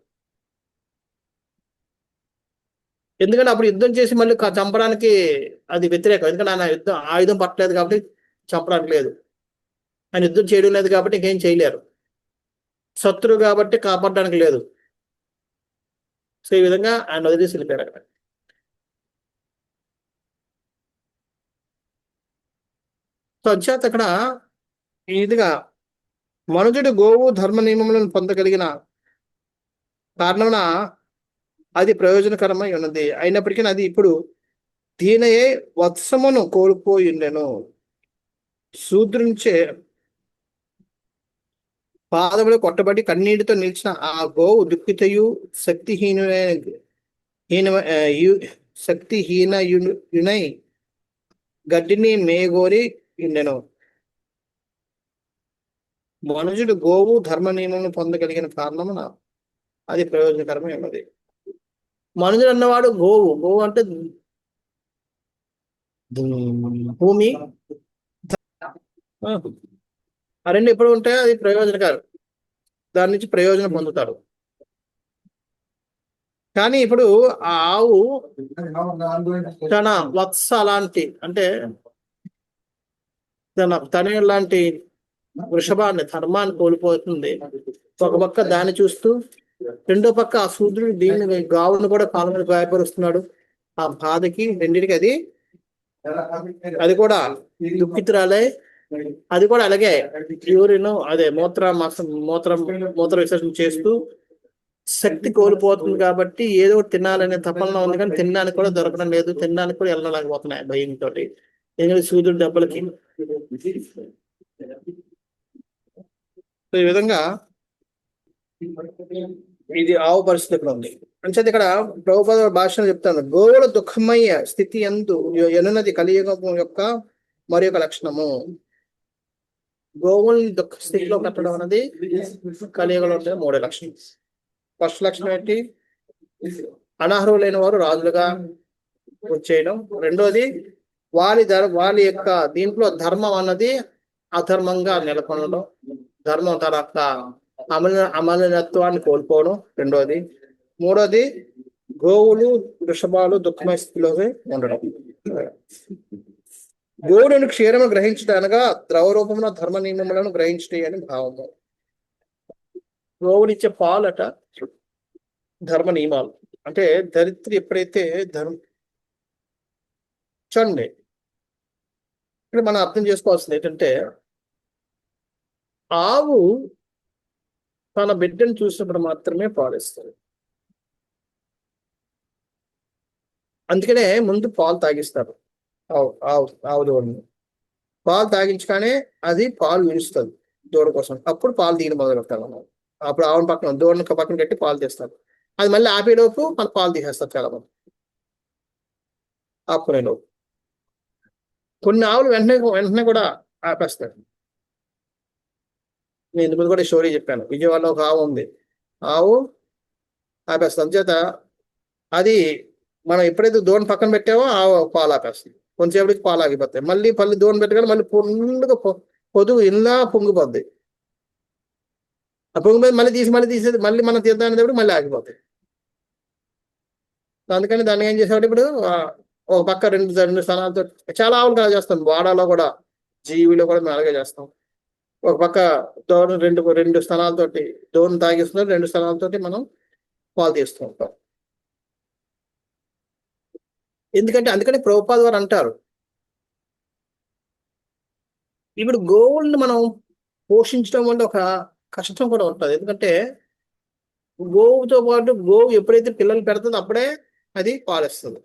Speaker 1: ఎందుకంటే అప్పుడు యుద్ధం చేసి మళ్ళీ చంపడానికి అది వ్యతిరేకం. ఎందుకంటే ఆయన ఆయుధం పట్టలేదు కాబట్టి చంపడానికి లేదు, ఆయన యుద్ధం చేయడం లేదు కాబట్టి ఇంకేం చేయలేరు, శత్రువు కాబట్టి కాపాడడానికి లేదు. సో ఈ విధంగా ఆయన వదిలేసి వెళ్ళిపోయారు అక్కడ. సో అంచేత అక్కడ ఇదిగా మనుజుడు గోవు ధర్మ నియమములను పొందగలిగిన కారణమున అది ప్రయోజనకరమై ఉన్నది. అయినప్పటికీ అది ఇప్పుడు దీనయే వత్సమును కోల్పోయి ఉండెను. శూద్రునిచే పాదములు కొట్టబడి కన్నీటితో నిలిచిన ఆ గోవు దుఃఖితయు శక్తిహీనయునై గడ్డిని మేగోరి ఉండెను. మనుజుడు గోవు ధర్మ నియమమును పొందగలిగిన కారణమున అది ప్రయోజనకరమై ఉన్నది. మనుజుడు అన్నవాడు గోవు అంటే భూమి, ఆ రెండు ఎప్పుడు ఉంటాయో అది ప్రయోజనకారు, దాని నుంచి ప్రయోజనం పొందుతాడు. కానీ ఇప్పుడు ఆ ఆవు తన వత్స లాంటి అంటే తన లాంటి వృషభాన్ని ధర్మాన్ని కోల్పోతుంది. ఒక పక్క దాన్ని చూస్తూ రెండో పక్క ఆ శూద్రుడు దీన్ని గావును కూడా కాలంలో గాయపరుస్తున్నాడు. ఆ బాధకి రెండింటికి అది కూడా దుఃఖితురాలే. అది కూడా అలాగే యూరిన్ అదే మూత్ర విసర్జన చేస్తూ శక్తి కోల్పోతుంది కాబట్టి ఏదో తినాలనే తపనలో ఉంది, కానీ తినడానికి కూడా దొరకడం లేదు, తినడానికి కూడా వెళ్ళలేకపోతున్నాయి భయంతో. ఎందుకంటే సూర్యుడు దెబ్బలకి. ఈ విధంగా ఇది ఆవు పరిస్థితి ఇక్కడ ఉంది. అంటే ఇక్కడ ప్రభుపాద భాషను చెప్తాను. గోవుల దుఃఖమయ్య స్థితి ఎందు ఎనున్నది కలియుగం యొక్క మరి ఒక లక్షణము. గోవుల్ని దుఃఖ స్థితిలో కట్టడం అనేది కలియుగంలో ఉండే మూడో లక్షణం. ఫస్ట్ లక్షణం ఏంటి? అనర్హులైన వారు రాజులుగా వచ్చేయడం. రెండోది వాళ్ళ యొక్క దీంట్లో ధర్మం అన్నది అధర్మంగా నెలకొనడం, ధర్మం తన యొక్క అమలత్వాన్ని కోల్పోవడం రెండోది. మూడోది గోవులు వృషభాలు దుఃఖమయ స్థితిలోనే ఉండడం. గోవులను క్షీరము గ్రహించడం అనగా ద్రవ రూపమున ధర్మ నియమములను గ్రహించడం అని భావము. గోవునిచ్చే పాలట ధర్మ నియమాలు. అంటే దరిద్రి ఎప్పుడైతే చూడండి, ఇక్కడ మనం అర్థం చేసుకోవాల్సింది ఏంటంటే ఆవు తన బిడ్డను చూసినప్పుడు మాత్రమే పాలిస్తుంది. అందుకనే ముందు పాలు తాగిస్తారు ఆవు దూడని. పాలు తాగించగానే అది పాలు విడుస్తుంది దూడ కోసం. అప్పుడు పాలు తీయడం మొదలు పెడతారు మనం. అప్పుడు ఆవుని పక్కన దూడని పక్కన కట్టి పాలు తీస్తారు. అది మళ్ళీ ఆపేలోపు మన పాలు తీసేస్తారు చాలా మంది ఆపుకునేలోపు. కొన్ని ఆవులు వెంటనే కూడా ఆపేస్తారు. నేను ఇంతకుముందు కూడా స్టోరీ చెప్పాను. విజయవాడలో ఒక ఆవు ఉంది, ఆవు ఆపేస్తుంది. అందుచేత అది మనం ఎప్పుడైతే దూడని పక్కన పెట్టామో ఆవు పాలు ఆపేస్తుంది. కొంచెంసేపటికి పాలు ఆగిపోతాయి. మళ్ళీ దూడని పెట్టగానే మళ్ళీ పొండుగా పొదుగు ఇలా పొంగిపోద్ది. ఆ పొంగిపోయి మళ్ళీ తీసేది మళ్ళీ మనం తీద్దానేటప్పుడు మళ్ళీ ఆగిపోతాయి. అందుకని దాన్ని ఏం చేసేవాడు ఇప్పుడు ఒక పక్క రెండు స్థానాలతో చాలా ఆవులు కలా చేస్తాం. వాడాలో కూడా జీవిలో కూడా మేము అలాగే చేస్తాం. ఒక పక్క దోణ రెండు స్థానాలతోటి దోణ తాగిస్తున్నారు, రెండు స్థానాలతోటి మనం పాలు తీస్తూ ఉంటాం. అందుకని ప్రభుపాద వారు అంటారు, ఇప్పుడు గోవుల్ని మనం పోషించడం వల్ల ఒక కష్టం కూడా ఉంటుంది. ఎందుకంటే గోవుతో పాటు గోవు ఎప్పుడైతే పిల్లలు పెడుతుందో అప్పుడే అది పాలిస్తుంది.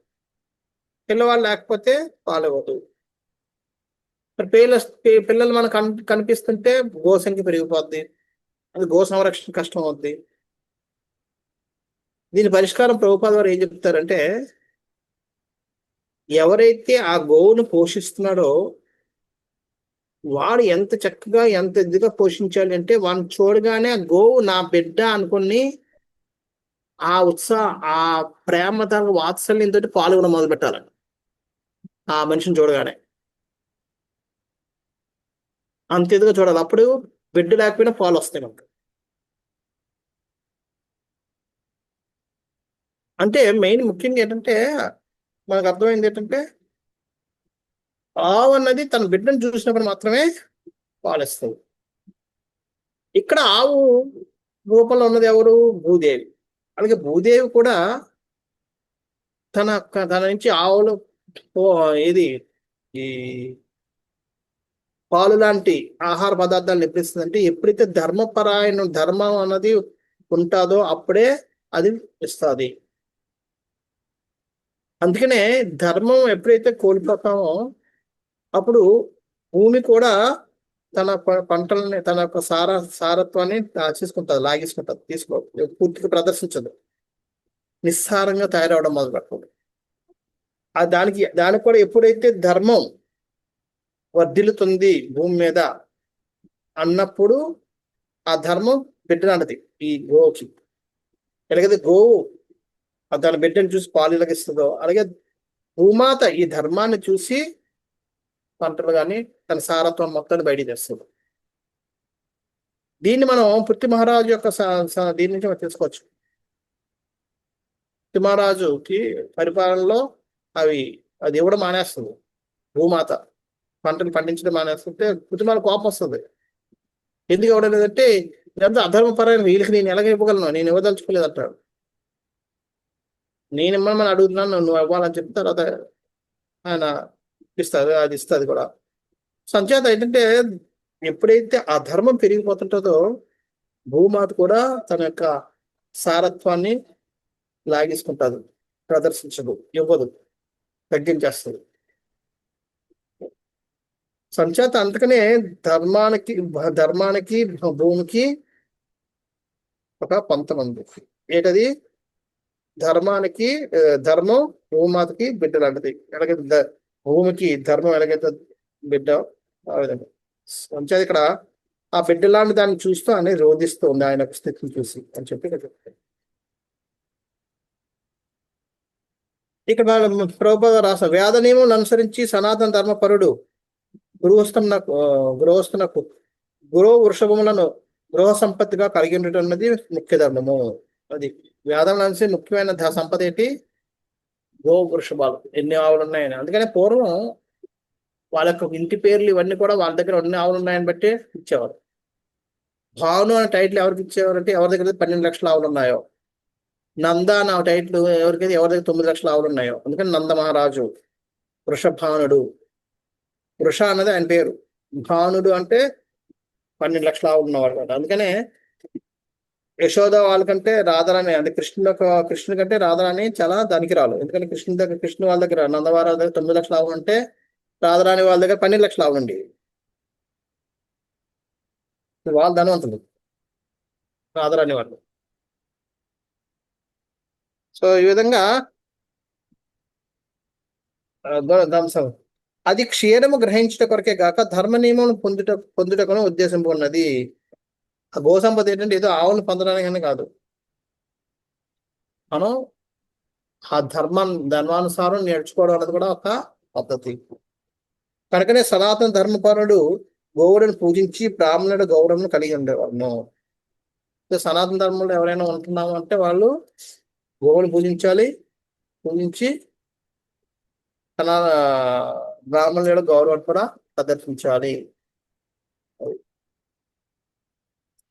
Speaker 1: పిల్లవాళ్ళు లేకపోతే పాలివ్వదు. మరి పిల్లలు మనకు కనిపిస్తుంటే గోసంఖ్య పెరిగిపోద్ది, అది గో సంరక్షణ కష్టం అవుద్ది. దీని పరిష్కారం ప్రభుపాద వారు ఏం చెప్తారంటే, ఎవరైతే ఆ గోవును పోషిస్తున్నాడో వాడు ఎంత చక్కగా ఎంత ఇదిగా పోషించాలి అంటే, వాడిని చూడగానే ఆ గోవు నా బిడ్డ అనుకుని ఆ ఆ ప్రేమతో వాత్సల్యంతో పాల్గొనడం మొదలు పెట్టాలి ఆ మనిషిని చూడగానే. అంత ఇదిగా చూడాలి. అప్పుడు బిడ్డ లేకపోయినా పాలు వస్తాయి మనకు. అంటే మెయిన్ ముఖ్యంగా ఏంటంటే, మనకు అర్థమైంది ఏంటంటే, ఆవు అన్నది తన బిడ్డను చూసినప్పుడు మాత్రమే పాలిస్తుంది. ఇక్కడ ఆవు రూపంలో ఉన్నది ఎవరు? భూదేవి. అలాగే భూదేవి కూడా తన నుంచి ఆవులు ఏది ఈ పాలు లాంటి ఆహార పదార్థాలను ఎప్పుడు ఎప్పుడైతే ధర్మం అన్నది ఉంటుందో అప్పుడే అది ఇస్తుంది. అందుకనే ధర్మం ఎప్పుడైతే కోల్పోతామో అప్పుడు భూమి కూడా తన పంటలని తన యొక్క సారత్వాన్ని తీసుకుంటుంది, లాగేసుకుంటుంది, పూర్తిగా ప్రదర్శించదు, నిస్సారంగా తయారవడం మొదలు పెడుతుంది. దానికి కూడా ఎప్పుడైతే ధర్మం వర్ధిల్లుతుంది భూమి మీద అన్నప్పుడు ఆ ధర్మం బిడ్డలాంటిది ఈ గోవుకి. ఎలాగైతే గోవు దాని బిడ్డను చూసి పాలు ఇలాగిస్తుందో, అలాగే భూమాత ఈ ధర్మాన్ని చూసి పంటలు కానీ తన సారత్వం మొత్తాన్ని బయటికి తెస్తుంది. దీన్ని మనం పృథ్వీ మహారాజు యొక్క దీని నుంచి మనం తెలుసుకోవచ్చు. పృథ్వీ మహారాజుకి పరిపాలనలో అది ఇవ్వడం మానేస్తుంది. భూమాత పంటను పండించడం మానేస్తుంటే పృథ్వీ మహారాజు కోపం వస్తుంది. ఎందుకు ఇవ్వడం లేదంటే, ఇదంతా అధర్మపరమైన వీళ్ళకి నేను ఎలాగ ఇవ్వగలను, నేను ఇవ్వదలుచుకోలేదు అంటాడు. నేను ఇమ్మని అడుగుతున్నాను, నువ్వు ఇవ్వాలని చెప్పిన తర్వాత ఆయన ఇస్తుంది, అది ఇస్తుంది కూడా. సంచేత ఏంటంటే, ఎప్పుడైతే ఆ ధర్మం పెరిగిపోతుంటుందో భూమాత కూడా తన యొక్క సారత్వాన్ని లాగేసుకుంటుంది, ప్రదర్శించదు, ఇవ్వదు, తగ్గించేస్తుంది. సంచేత అందుకనే ధర్మానికి భూమికి ఒక పంతం ఉంది. ఏంటది? ధర్మం భూమాతకి బిడ్డ లాంటిది. ఎలాగైతే భూమికి ధర్మం ఎలాగైతే బిడ్డ, ఆ విధంగా సంచేత ఇక్కడ ఆ బిడ్డ లాంటి దాన్ని చూస్తూ ఆయన రోధిస్తూ ఉంది, ఆయన స్థితిని చూసి అని చెప్పి ఇక్కడ ప్రభుపాద రాసిన వేద నియమం అనుసరించి సనాతన ధర్మపరుడు గృహస్థునకు వృషభములను గృహ సంపత్తిగా కలిగి ఉండటం అన్నది ముఖ్య ధర్మము. అది వేదం నుంచి ముఖ్యమైన సంపద ఏంటి? వృషభాలు, ఎన్ని ఆవులు ఉన్నాయని. అందుకనే పూర్వం వాళ్ళ యొక్క ఇంటి పేర్లు ఇవన్నీ కూడా వాళ్ళ దగ్గర ఎన్ని ఆవులు ఉన్నాయని బట్టి ఇచ్చేవారు. భాను అనే టైటిల్ ఎవరికి ఇచ్చేవారు అంటే, ఎవరి దగ్గర 12 లక్షల ఆవులు ఉన్నాయో. నంద అనే టైటిల్ ఎవరి దగ్గర 9 లక్షల ఆవులు ఉన్నాయో. అందుకని నంద మహారాజు, వృషభానుడు. వృష అన్నది ఆయన పేరు, భానుడు అంటే 12 లక్షల ఆవులు ఉన్నవాడు కదా. అందుకనే యశోద వాళ్ళకంటే రాధారాణి, అంటే కృష్ణుడి కంటే రాధారాణి చాలా ధనికిరాలు. ఎందుకంటే కృష్ణుడు వాళ్ళ దగ్గర నందవారాల దగ్గర 9 లక్షల ఆవులు ఉంటే రాధారాణి వాళ్ళ దగ్గర 12 లక్షల ఆవులు ఉండి వాళ్ళు ధనవంతులు, రాధారాణి వాళ్ళు. సో ఈ విధంగా అది క్షీరము గ్రహించుట కొరకే గాక ధర్మ నియమం పొందుటకును ఉద్దేశం ఉన్నది. ఆ గో సంపద ఏంటంటే ఏదో ఆవులను పొందడానికని కాదు, మనం ఆ ధర్మానుసారం నేర్చుకోవడం అనేది కూడా ఒక పద్ధతి. కనుకనే సనాతన ధర్మపరుడు గోవులను పూజించి బ్రాహ్మణుడు గౌరవం కలిగి ఉండేవాళ్ళను. సనాతన ధర్మంలో ఎవరైనా ఉంటున్నాము అంటే వాళ్ళు గోవులను పూజించి తన బ్రాహ్మణుల గౌరవం కూడా ప్రదర్శించాలి.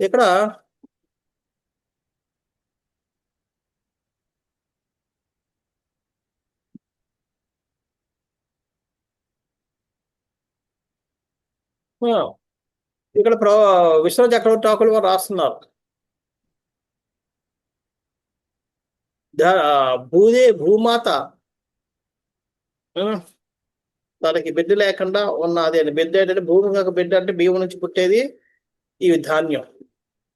Speaker 1: ఇక్కడ ఇక్కడ విశ్వ చక్రవర్తి ఠాకూర్ వారు రాస్తున్నారు. భూమాత తనకి బిడ్డ లేకుండా ఉన్నది అని. బిడ్డ ఏంటంటే భూమి యొక్క బిడ్డ అంటే భీము నుంచి పుట్టేది ఇవి ధాన్యం.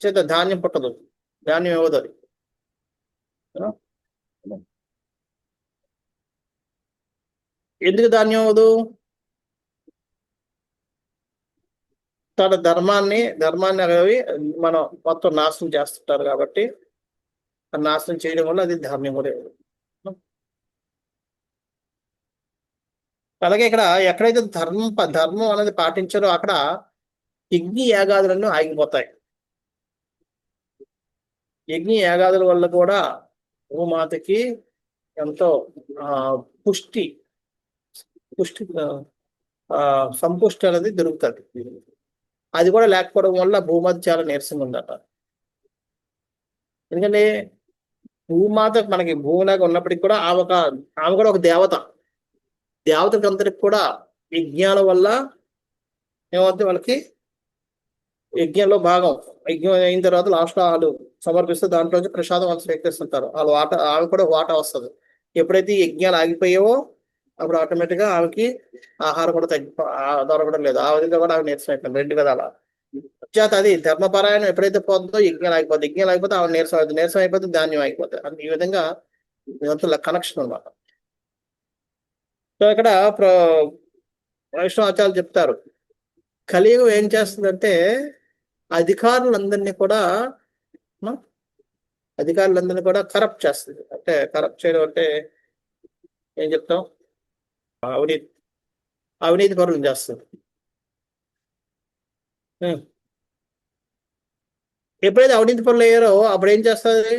Speaker 1: చేత ధాన్యం పుట్టదు, ధాన్యం ఇవ్వదు అది. ఎందుకు ధాన్యం అవ్వదు? తన ధర్మాన్ని అవి మనం మొత్తం నాశనం చేస్తుంటారు కాబట్టి ఆ నాశనం చేయడం వల్ల అది ధాన్యం కూడా ఇవ్వదు. అలాగే ఇక్కడ ఎక్కడైతే ధర్మం అనేది పాటించారో అక్కడ యజ్ఞ యాగాదులన్నీ ఆగిపోతాయి. యజ్ఞ యాగాదుల వల్ల కూడా భూమాతకి ఎంతో పుష్టి సంపుష్టి అనేది దొరుకుతుంది. అది కూడా లేకపోవడం వల్ల భూమాత చాలా నీరసంగా ఉందట. ఎందుకంటే భూమాత మనకి భూమిలాగా ఉన్నప్పటికీ కూడా ఆమె కూడా ఒక దేవత. దేవతకి అందరికి కూడా యజ్ఞాల వల్ల ఏమవుతుంది, వాళ్ళకి యజ్ఞంలో భాగం. యజ్ఞం అయిన తర్వాత లాస్ట్లో వాళ్ళు సమర్పిస్తే దాంట్లో ప్రసాదం వాళ్ళు స్వీకరిస్తుంటారు. వాళ్ళు ఆమె కూడా వాటా వస్తుంది. ఎప్పుడైతే యజ్ఞాలు ఆగిపోయావో అప్పుడు ఆటోమేటిక్గా ఆమెకి ఆహారం కూడా దొరకడం లేదు. ఆ విధంగా కూడా ఆమె నీరసం అయిపోయింది. 2 విధాల చేత అది ధర్మపరాయణం ఎప్పుడైతే పోతుందో యజ్ఞాలు ఆగిపోతుంది. యజ్ఞాలు ఆగిపోతే ఆమె నీరసం అవుతుంది. నీరసం అయిపోతే ధాన్యం ఆగిపోతుంది. అంటే ఈ విధంగా కనెక్షన్ అన్నమాట. సో ఇక్కడ వైష్ణవాచార్యులు చెప్తారు, కలియుగం ఏం చేస్తుందంటే అధికారులందరినీ కూడా కరప్ట్ చేస్తుంది. అంటే కరప్ట్ చేయడం అంటే ఏం చెప్తాం, అవినీతి పరులను చేస్తుంది. ఎప్పుడైతే అవినీతి పరులు అయ్యారో అప్పుడు ఏం చేస్తుంది,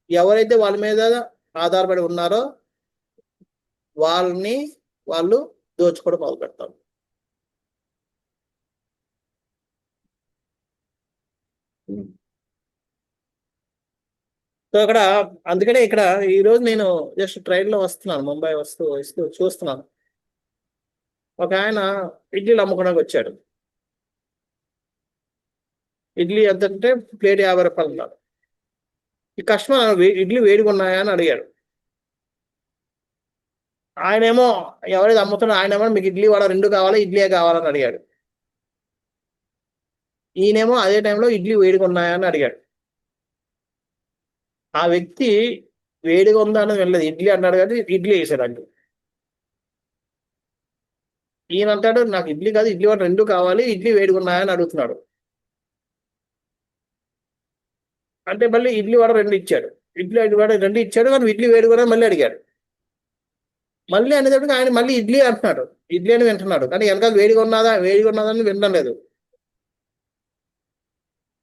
Speaker 1: ఎవరైతే వాళ్ళ మీద ఆధారపడి ఉన్నారో వాళ్ళు దోచుకోవడం మొదలు పెడతారు. సో ఇక్కడ అందుకనే ఇక్కడ ఈరోజు నేను జస్ట్ ట్రైన్లో వస్తున్నాను, ముంబై వస్తూ చూస్తున్నాను. ఒక ఆయన ఇడ్లీలు అమ్ముకోవడానికి వచ్చాడు. ఇడ్లీ ఎంత అంటే ప్లేట్ 50 రూపాయలు అన్నాడు. ఈ కస్టమర్ ఇడ్లీ వేడిగా ఉన్నాయా అని అడిగాడు. ఆయనేమో ఎవరైతే అమ్ముతున్నా ఆయనేమో మీకు ఇడ్లీ వడ 2 కావాలా, ఇడ్లీ కావాలని అడిగాడు. ఈయనేమో అదే టైంలో ఇడ్లీ వేడిగా ఉన్నాయా అని అడిగాడు. ఆ వ్యక్తి వేడిగా ఉందా అని వెళ్ళలేదు, ఇడ్లీ అన్నాడు కానీ ఇడ్లీ వేసాడు అంటూ. ఈయన అంటాడు నాకు ఇడ్లీ కాదు, ఇడ్లీ వడ 2 కావాలి, ఇడ్లీ వేడిగా ఉన్నాయా అని అడుగుతున్నాడు. అంటే మళ్ళీ ఇడ్లీ వడ 2 ఇచ్చాడు. ఇడ్లీ వడ 2 ఇచ్చాడు కానీ ఇడ్లీ వేడిగా మళ్ళీ అడిగాడు. మళ్ళీ అనేటప్పటికి ఆయన మళ్ళీ ఇడ్లీ అంటున్నాడు, ఇడ్లీ అని వింటున్నాడు కానీ వెనకాల వేడిగా ఉన్నదా అని వినడం లేదు.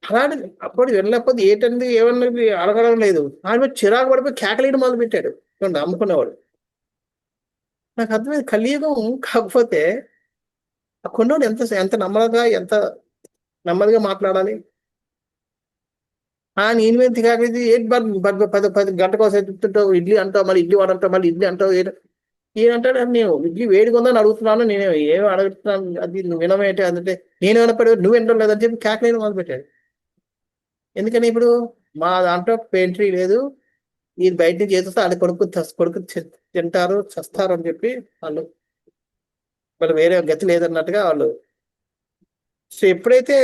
Speaker 1: అలాంటి అప్పుడు వెళ్ళకపోతే ఏంటండి ఏమన్నది అడగడం లేదు. ఆయన చిరాకు పడిపోయి కేకలేయడం మొదలు పెట్టాడు చూడండి అమ్ముకునేవాడు. నాకు అర్థమైంది కలియుగం. కాకపోతే ఆ కొన్నోడు ఎంత ఎంత నెమ్మదిగా మాట్లాడాలి. నేను మీద కాకపోతే ఏంటి 10 గంటల కోసం చెప్తుంటావు, ఇడ్లీ అంటావు, మళ్ళీ ఇడ్లీ వాడంటావు, మళ్ళీ ఇడ్లీ అంటావు. ఈయనంటాడు నేను ఇడ్లీ వేడిగా ఉందని అడుగుతున్నాను, నేను ఏమి అడుగుతున్నాను, అది నువ్వు వినమేంటి అంటే నేను వినపడి నువ్వు వినడం లేదని చెప్పి కేకలేయడం మొదలు పెట్టాడు. ఎందుకని ఇప్పుడు మా దాంట్లో పెయింట్రీ లేదు, ఈ బయట నుంచి చేస్తే వాళ్ళు కొడుకు తింటారు చస్తారు అని చెప్పి వాళ్ళు వేరే గతి లేదన్నట్టుగా వాళ్ళు. సో ఎప్పుడైతే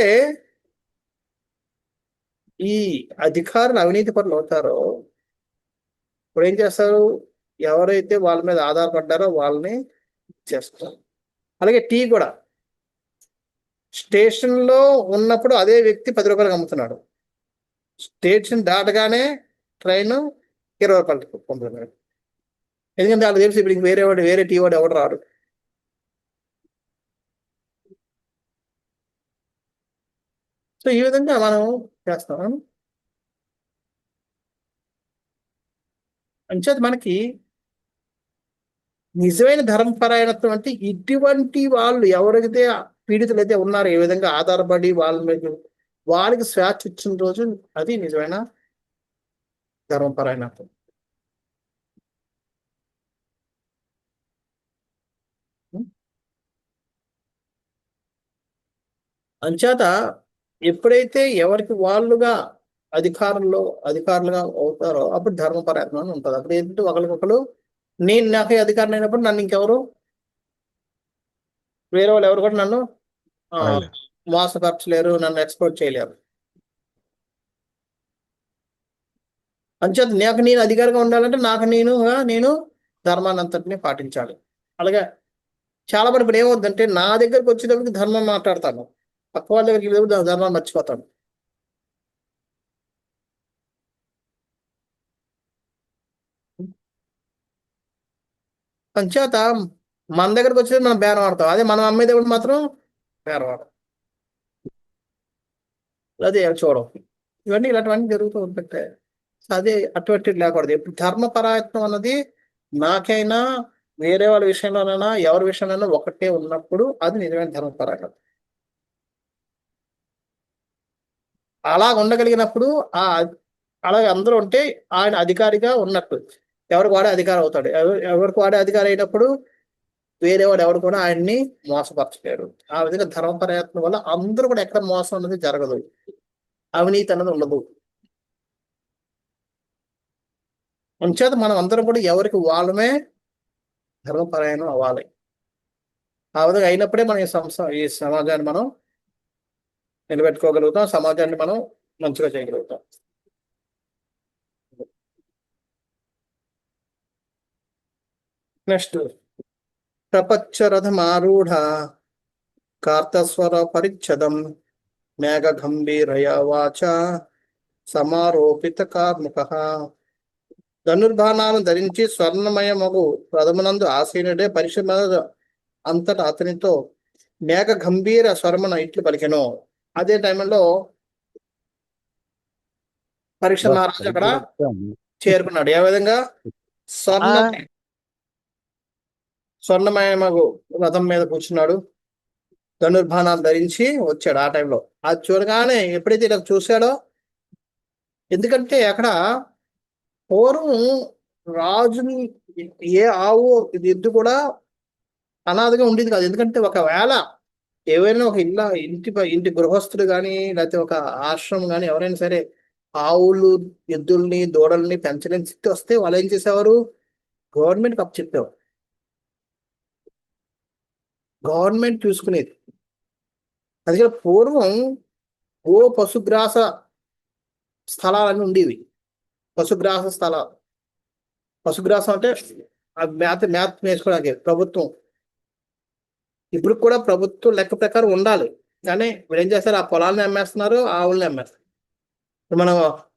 Speaker 1: ఈ అధికారులు అవినీతి పరులు అవుతారో ఇప్పుడు ఏం చేస్తారు, ఎవరైతే వాళ్ళ మీద ఆధారపడ్డారో వాళ్ళని చేస్తారు. అలాగే టీ కూడా స్టేషన్లో ఉన్నప్పుడు అదే వ్యక్తి 10 రూపాయలకు అమ్ముతున్నాడు, స్టేషన్ దాటగానే ట్రైన్ 20 రూపాయలకి పంపుతున్నాడు. ఎందుకంటే వాళ్ళకి తెలుసు ఇప్పుడు వేరే టీ వాడు ఎవడు రాడు. సో ఈ విధంగా మనం చేస్తాం. అంచేత మనకి నిజమైన ధర్మపరాయణత్వం అంటే ఇటువంటి వాళ్ళు ఎవరైతే పీడితులు అయితే ఉన్నారో, ఏ విధంగా ఆధారపడి వాళ్ళ మీద వాళ్ళకి స్వేచ్ఛ ఇచ్చిన రోజు అది నిజమైన ధర్మపరాయణత్వం. అంచేత ఎప్పుడైతే ఎవరికి వాళ్ళుగా అధికారులుగా అవుతారో అప్పుడు ధర్మపరాయత్నం అని ఉంటుంది. అప్పుడు ఏంటంటే ఒకరికొకరు నేను నాకు అధికారం అయినప్పుడు నన్ను ఇంకెవరు వేరే వాళ్ళు ఎవరు కూడా నన్ను ఆ,
Speaker 3: అడగలేదు.
Speaker 1: మోసపరచలేరు, నన్ను ఎక్స్పోర్ట్ చేయలేరు. అంచేత నాకు నేను అధికారిగా ఉండాలంటే నేను ధర్మాన్ని అంతటిని పాటించాలి. అలాగే చాలా మంది ఇప్పుడు ఏమవుతుందంటే నా దగ్గరకు వచ్చేటప్పటికి ధర్మం మాట్లాడతాను, పక్క వాళ్ళ దగ్గరికి వెళ్ళేటప్పుడు నా ధర్మం మర్చిపోతాను. అంచేత మన దగ్గరకు వచ్చేది మనం బేరం ఆడతాం, అదే మనం అమ్మే దగ్గర మాత్రం బేరం ఆడతాం, అదే చూడం. ఇలాంటివన్నీ జరుగుతూ ఉంటాయి. సో అదే అటువంటి లేకూడదు. ఇప్పుడు ధర్మపరాయత్నం అన్నది నాకైనా వేరే వాళ్ళ విషయంలోనైనా ఎవరి విషయంలోనైనా ఒకటే ఉన్నప్పుడు అది నిజమైన ధర్మపరాయణం. అలా ఉండగలిగినప్పుడు ఆ అలాగే అందరూ ఉంటే ఆయన అధికారిగా ఉన్నట్టు. ఎవరికి వాడే అధికారం అవుతాడు. ఎవరికి వాడే అధికారం అయినప్పుడు వేరే వాడు ఎవడు కూడా ఆయన్ని మోసపరచలేడు. ఆ విధంగా ధర్మపరాయత్నం వల్ల అందరూ కూడా ఎక్కడ మోసం అనేది జరగదు, అవినీతి అన్నది ఉండదు. అంచేత మనం అందరం కూడా ఎవరికి వాళ్ళమే ధర్మపరాయణం అవ్వాలి. ఆ విధంగా అయినప్పుడే మనం ఈ సమాజాన్ని మనం నిలబెట్టుకోగలుగుతాం, సమాజాన్ని మనం మంచిగా చేయగలుగుతాం. నెక్స్ట్, ప్రపచ్చరథమారూఢ కార్తస్వర పరిచ్ఛదం మేఘ గంభీరయ వాచ సమారోపిత కార్ముక. ధనుర్బాణాలను ధరించి స్వర్ణమయమగు రథమునందు ఆసీనుడే పరిశ్రమ అంతటా అతనితో మేఘ గంభీర స్వరమున ఇట్లు పలికెను. అదే టైంలో పరీక్ష మహారాజు అక్కడ చేరుకున్నాడు. ఏ విధంగా? స్వర్ణమయమగు రథం మీద కూర్చున్నాడు, ధనుర్బాణాలు ధరించి వచ్చాడు. ఆ టైంలో అది చూడగానే ఎప్పుడైతే ఇలా చూశాడో, ఎందుకంటే అక్కడ పూర్వం రాజుని ఏ ఆవు ఎద్దు కూడా అనాథగా ఉండేది కాదు. ఎందుకంటే ఒకవేళ ఏవైనా ఒక ఇంటి గృహస్థుడు కానీ లేకపోతే ఒక ఆశ్రమం కానీ ఎవరైనా సరే ఆవులు ఎద్దుల్ని దూడల్ని పెంచలేని స్థితి వస్తే వాళ్ళు ఏం చేసేవారు? గవర్నమెంట్కి అప్పు చెప్పేవారు, గవర్నమెంట్ చూసుకునేది. అందుకే పూర్వం పశుగ్రాస స్థలాలన్నీ ఉండేవి. పశుగ్రాసం అంటే మేత వేసుకోవడానికి ప్రభుత్వం. ఇప్పుడు కూడా ప్రభుత్వం లెక్క ప్రకారం ఉండాలి, కానీ ఇప్పుడు ఏం చేస్తారు? ఆ పొలాలను అమ్మేస్తున్నారు, ఆవుల్ని అమ్మేస్తారు. మనం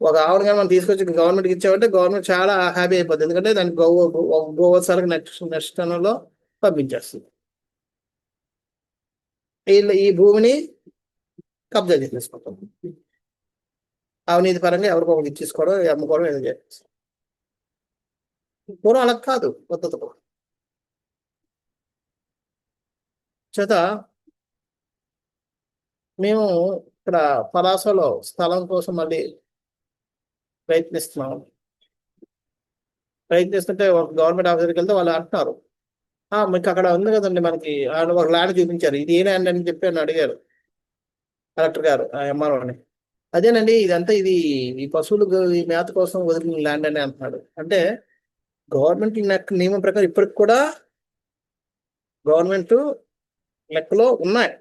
Speaker 1: ఒక ఆవుని కానీ మనం తీసుకొచ్చి గవర్నమెంట్కి ఇచ్చామంటే గవర్నమెంట్ చాలా హ్యాపీ అయిపోతుంది, ఎందుకంటే దానికి గోవత్సరాలకు నెక్స్ట్ టైంలో పంపించేస్తుంది. ఈ భూమిని కబ్జా చేసేసుకుంటాం, అవినీతి పరంగా ఎవరికొకరికి ఇచ్చేసుకోవడం, అమ్ముకోవడం ఏదో చేస్తారు. పూర్వం అలా కాదు పద్ధతి. చేత మేము ఇక్కడ పలాసలో స్థలం కోసం మళ్ళీ ప్రయత్నిస్తుంటే ఒక గవర్నమెంట్ ఆఫీసర్కి వెళ్తే వాళ్ళు అంటున్నారు, మీకు అక్కడ ఉంది కదండి, మనకి ఒక ల్యాండ్ చూపించారు, ఇది ఏ ల్యాండ్ అని చెప్పి అని అడిగారు కలెక్టర్ గారు, ఎంఆర్ఓ అని. అదేనండి ఇదంతా ఈ పశువులు ఈ మేత కోసం వదిలిన ల్యాండ్ అని అంటున్నాడు. అంటే గవర్నమెంట్ నియమం ప్రకారం ఇప్పటికి కూడా గవర్నమెంట్ లెక్కలో ఉన్నాయి,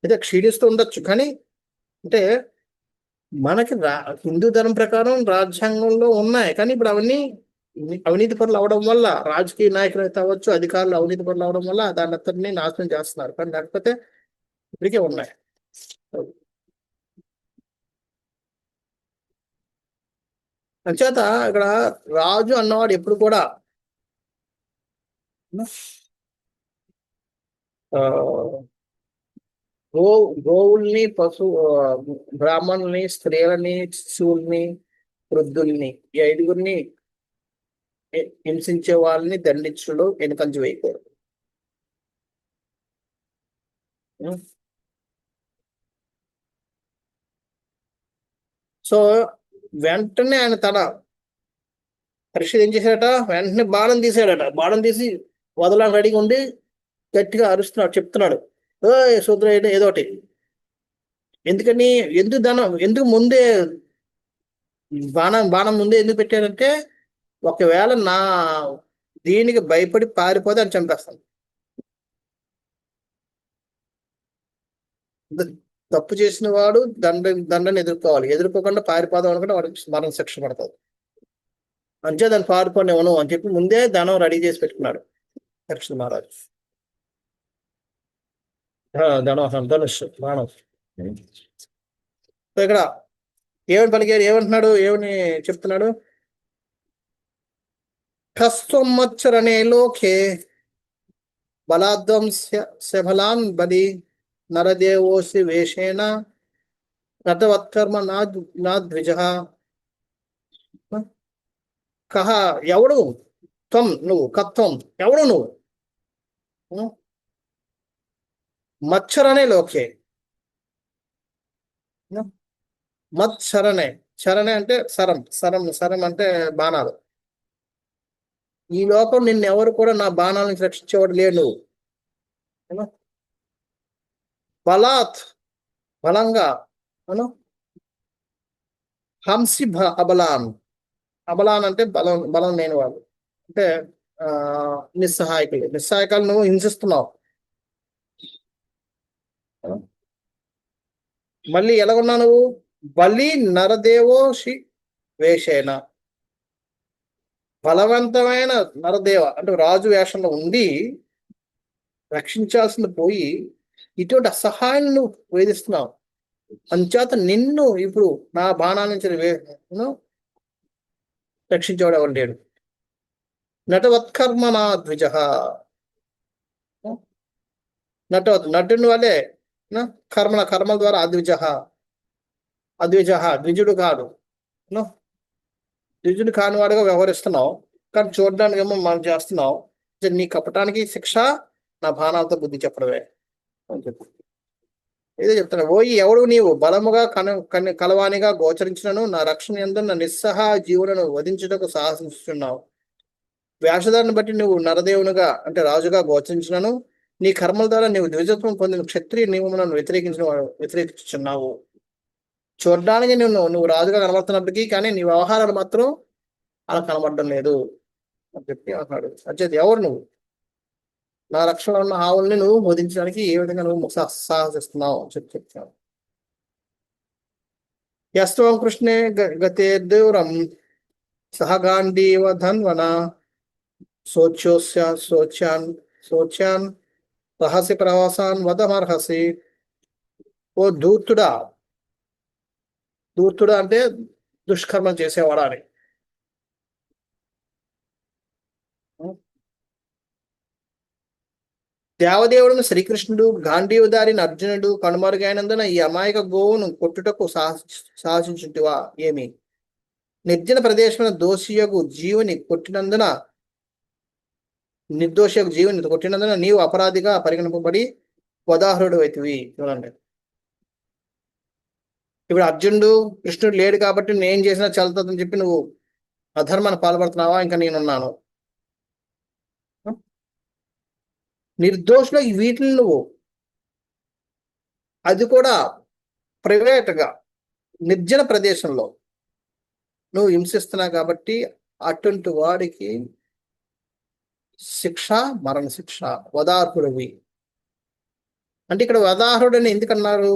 Speaker 1: అయితే క్షీణిస్తూ ఉండొచ్చు. కానీ అంటే మనకి హిందూ ధర్మం ప్రకారం రాజ్యాంగంలో ఉన్నాయి, కానీ ఇప్పుడు అవన్నీ అవినీతి పనులు అవడం వల్ల, రాజకీయ నాయకులు అయితే అవ్వచ్చు, అధికారులు అవినీతి పనులు అవడం వల్ల దాన్ని అంతటినీ నాశనం చేస్తున్నారు. కానీ లేకపోతే ఇప్పటికే ఉన్నాయి. అంచేత ఇక్కడ రాజు అన్నవాడు ఎప్పుడు కూడా గోవుల్ని బ్రాహ్మణుల్ని, స్త్రీలని, శిశువుల్ని, వృద్ధుల్ని, ఈ 5గురిని హింసించే వాళ్ళని దండించడంలో వెనుకంజ వేయకూడదు. సో వెంటనే ఆయన తన పరిస్థితి ఏం చేశాడట? వెంటనే బాణం తీసాడట. బాణం తీసి వదలని రెడీగా ఉండి గట్టిగా అరుస్తున్నాడు, చెప్తున్నాడు, శూద్ర ఏదో ఒకటి. ఎందుకని, ఎందుకు ధనం, ఎందుకు ముందే బాణం బాణం ముందే ఎందుకు పెట్టారంటే, ఒకవేళ దీనికి భయపడి పారిపోతే అని చంపేస్తాను. తప్పు చేసిన వాడు దండని ఎదుర్కోకుండా పారిపోదాం అనుకుంటే వాడికి మరణ శిక్ష పడుతుంది. అంతే దాన్ని పారిపోనివ్వను అని చెప్పి ముందే ధనం రెడీ చేసి పెట్టుకున్నాడు పరీక్షిత్ మహారాజు. ధనుష్ బాణం. ఇక్కడ ఏమని పలికారు, ఏమంటున్నాడు, ఏమని చెప్తున్నాడు? కస్త్వమచ్చరణే లోకే బలాద్వంస్యబలాన్ బలి నరదేవోసి వేషేణ రథవత్కర్మ నాద్విజ. కహ ఎవడు, త్వం నువ్వు, కత్వం ఎవడు నువ్వు, మచ్చరణే లోకే, మత్సరణే, చరణే అంటే సరం అంటే బాణాలు. ఈ లోకం నిన్నెవరు కూడా నా బాణాల నుంచి రక్షించేవాడు లేడు. బలంగా హంసి అబలాన్ అంటే బలం లేని వాళ్ళు, అంటే నిస్సహాయకులు నువ్వు హింసిస్తున్నావు. మళ్ళీ ఎలాగున్నా నువ్వు, బలి నరదేవోషి వేషేన, బలవంతమైన నరదేవ అంటే రాజు వేషంలో ఉండి రక్షించాల్సింది పోయి ఇటువంటి అసహాయాన్ని నువ్వు వేధిస్తున్నావు. అంచేత నిన్ను ఇప్పుడు నా బాణాల నుంచి రక్షించేవాడు ఎవరు లేడు. నటవత్కర్మ నా ద్విజ, నటుని వల్లే కర్మల ద్వారా ద్విజుడు కాదు, ద్విజుడు కాని వాడుగా వ్యవహరిస్తున్నావు, కానీ చూడడానికి ఏమో మనం చేస్తున్నావు. నీ కపటానికి శిక్ష నా బాణాలతో బుద్ధి చెప్పడమే అని చెప్పు. ఏదో చెప్తున్నా, ఓయి ఎవడు నీవు బలముగా కలవానిగా గోచరించినను నా రక్షణ యందు నా నిస్సహాయ జీవులను వధించుటకు సాహసిస్తున్నావు. వేషధారను బట్టి నువ్వు నరదేవునిగా అంటే రాజుగా గోచరించినను నీ కర్మల ద్వారా నీవు ద్విజత్వం పొందిన క్షత్రియ నియమములను వ్యతిరేకించున్నావు. చూడడానికి నువ్వు రాజుగా కనబడుతున్నప్పటికీ కానీ నీ వ్యవహారాలు మాత్రం అలా కనబడడం లేదు అని చెప్పి అన్నాడు. అంచేది ఎవరు నువ్వు, నా రక్షణలో ఉన్న ఆవుల్ని నువ్వు బోధించడానికి ఏ విధంగా నువ్వు సాహసిస్తున్నావు అని చెప్పి చెప్తాను. యస్త్వం కృష్ణే గతే దూరం సహగాంధీవ ధన్వన శోచ్యాన్ రహసి ప్రవాసాన్ వదమర్హసి. ఓ ధూర్తుడా అంటే దుష్కర్మలు చేసేవాడా అని. దేవదేవుడును శ్రీకృష్ణుడు, గాంధీవదారిని అర్జునుడు కనుమరుగైనందున ఈ అమాయక గోవును కొట్టుటకు సాహసించుటివా ఏమి? నిర్జన ప్రదేశమైన దోషియగు జీవుని కొట్టినందున నీవు అపరాధిగా పరిగణింపబడి వదాహరుడు అవుతుంది. చూడండి, ఇప్పుడు అర్జునుడు కృష్ణుడు లేడు కాబట్టి నేను చేసినా చల్లుతుందని చెప్పి నువ్వు అధర్మాన్ని పాల్పడుతున్నావా? ఇంకా నేనున్నాను. నిర్దోషులు వీటిని నువ్వు, అది కూడా ప్రైవేట్గా నిర్జన ప్రదేశంలో నువ్వు హింసిస్తున్నావు కాబట్టి అటువంటి వాడికి శిక్ష మరణ శిక్ష, వదార్హుడివి. అంటే ఇక్కడ వదార్హుడని ఎందుకన్నారు?